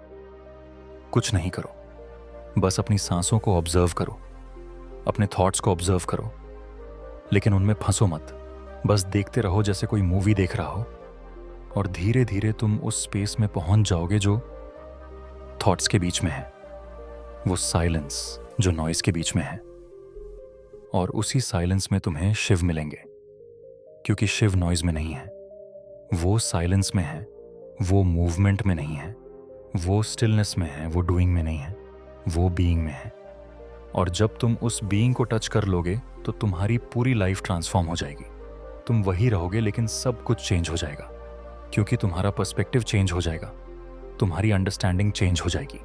Speaker 1: कुछ नहीं करो, बस अपनी सांसों को ऑब्जर्व करो, अपने थॉट्स को ऑब्जर्व करो, लेकिन उनमें फंसो मत, बस देखते रहो जैसे कोई मूवी देख रहा हो। और धीरे धीरे तुम उस स्पेस में पहुंच जाओगे जो थॉट्स के बीच में है, वो साइलेंस जो नॉइस के बीच में है। और उसी साइलेंस में तुम्हें शिव मिलेंगे, क्योंकि शिव नॉइज में नहीं है, वो साइलेंस में है, वो मूवमेंट में नहीं है, वो स्टिलनेस में है, वो डूइंग में नहीं है, वो बीइंग में है। और जब तुम उस बीइंग को टच कर लोगे तो तुम्हारी पूरी लाइफ ट्रांसफॉर्म हो जाएगी। तुम वही रहोगे लेकिन सब कुछ चेंज हो जाएगा, क्योंकि तुम्हारा पर्सपेक्टिव चेंज हो जाएगा, तुम्हारी अंडरस्टैंडिंग चेंज हो जाएगी।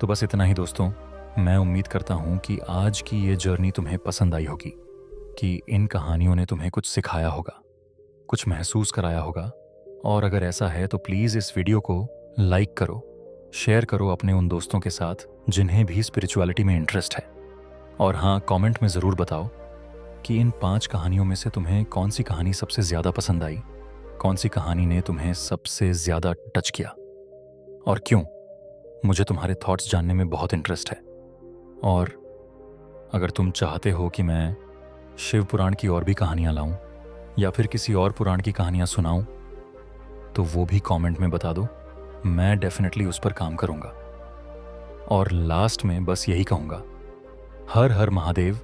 Speaker 1: तो बस इतना ही दोस्तों। मैं उम्मीद करता हूँ कि आज की ये जर्नी तुम्हें पसंद आई होगी, कि इन कहानियों ने तुम्हें कुछ सिखाया होगा, कुछ महसूस कराया होगा। और अगर ऐसा है तो प्लीज़ इस वीडियो को लाइक करो, शेयर करो अपने उन दोस्तों के साथ जिन्हें भी स्पिरिचुअलिटी में इंटरेस्ट है। और हाँ, कमेंट में ज़रूर बताओ कि इन 5 कहानियों में से तुम्हें कौन सी कहानी सबसे ज़्यादा पसंद आई, कौन सी कहानी ने तुम्हें सबसे ज़्यादा टच किया और क्यों। मुझे तुम्हारे थॉट्स जानने में बहुत इंटरेस्ट है। और अगर तुम चाहते हो कि मैं शिव पुराण की और भी कहानियाँ लाऊं या फिर किसी और पुराण की कहानियाँ सुनाऊं, तो वो भी कमेंट में बता दो। मैं डेफिनेटली उस पर काम करूँगा। और लास्ट में बस यही कहूँगा, हर हर महादेव,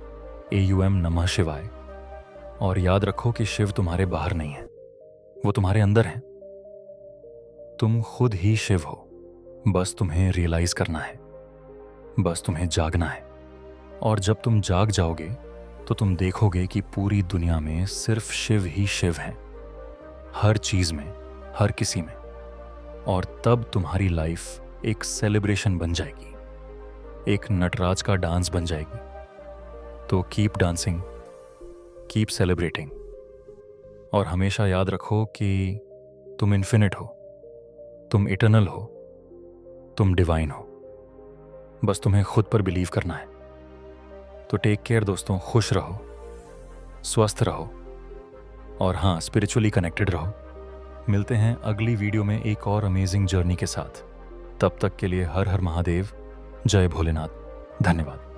Speaker 1: AUM नमः शिवाय। और याद रखो कि शिव तुम्हारे बाहर नहीं है, वो तुम्हारे अंदर है। तुम खुद ही शिव हो, बस तुम्हें रियलाइज करना है, बस तुम्हें जागना है। और जब तुम जाग जाओगे तो तुम देखोगे कि पूरी दुनिया में सिर्फ शिव ही शिव हैं, हर चीज में, हर किसी में। और तब तुम्हारी लाइफ एक सेलिब्रेशन बन जाएगी, एक नटराज का डांस बन जाएगी। तो कीप डांसिंग, कीप सेलिब्रेटिंग। और हमेशा याद रखो कि तुम इन्फिनिट हो, तुम इटर्नल हो, तुम डिवाइन हो। बस तुम्हें खुद पर बिलीव करना है। तो टेक केयर दोस्तों, खुश रहो, स्वस्थ रहो और हाँ, स्पिरिचुअली कनेक्टेड रहो। मिलते हैं अगली वीडियो में एक और अमेजिंग जर्नी के साथ। तब तक के लिए हर हर महादेव, जय भोलेनाथ, धन्यवाद।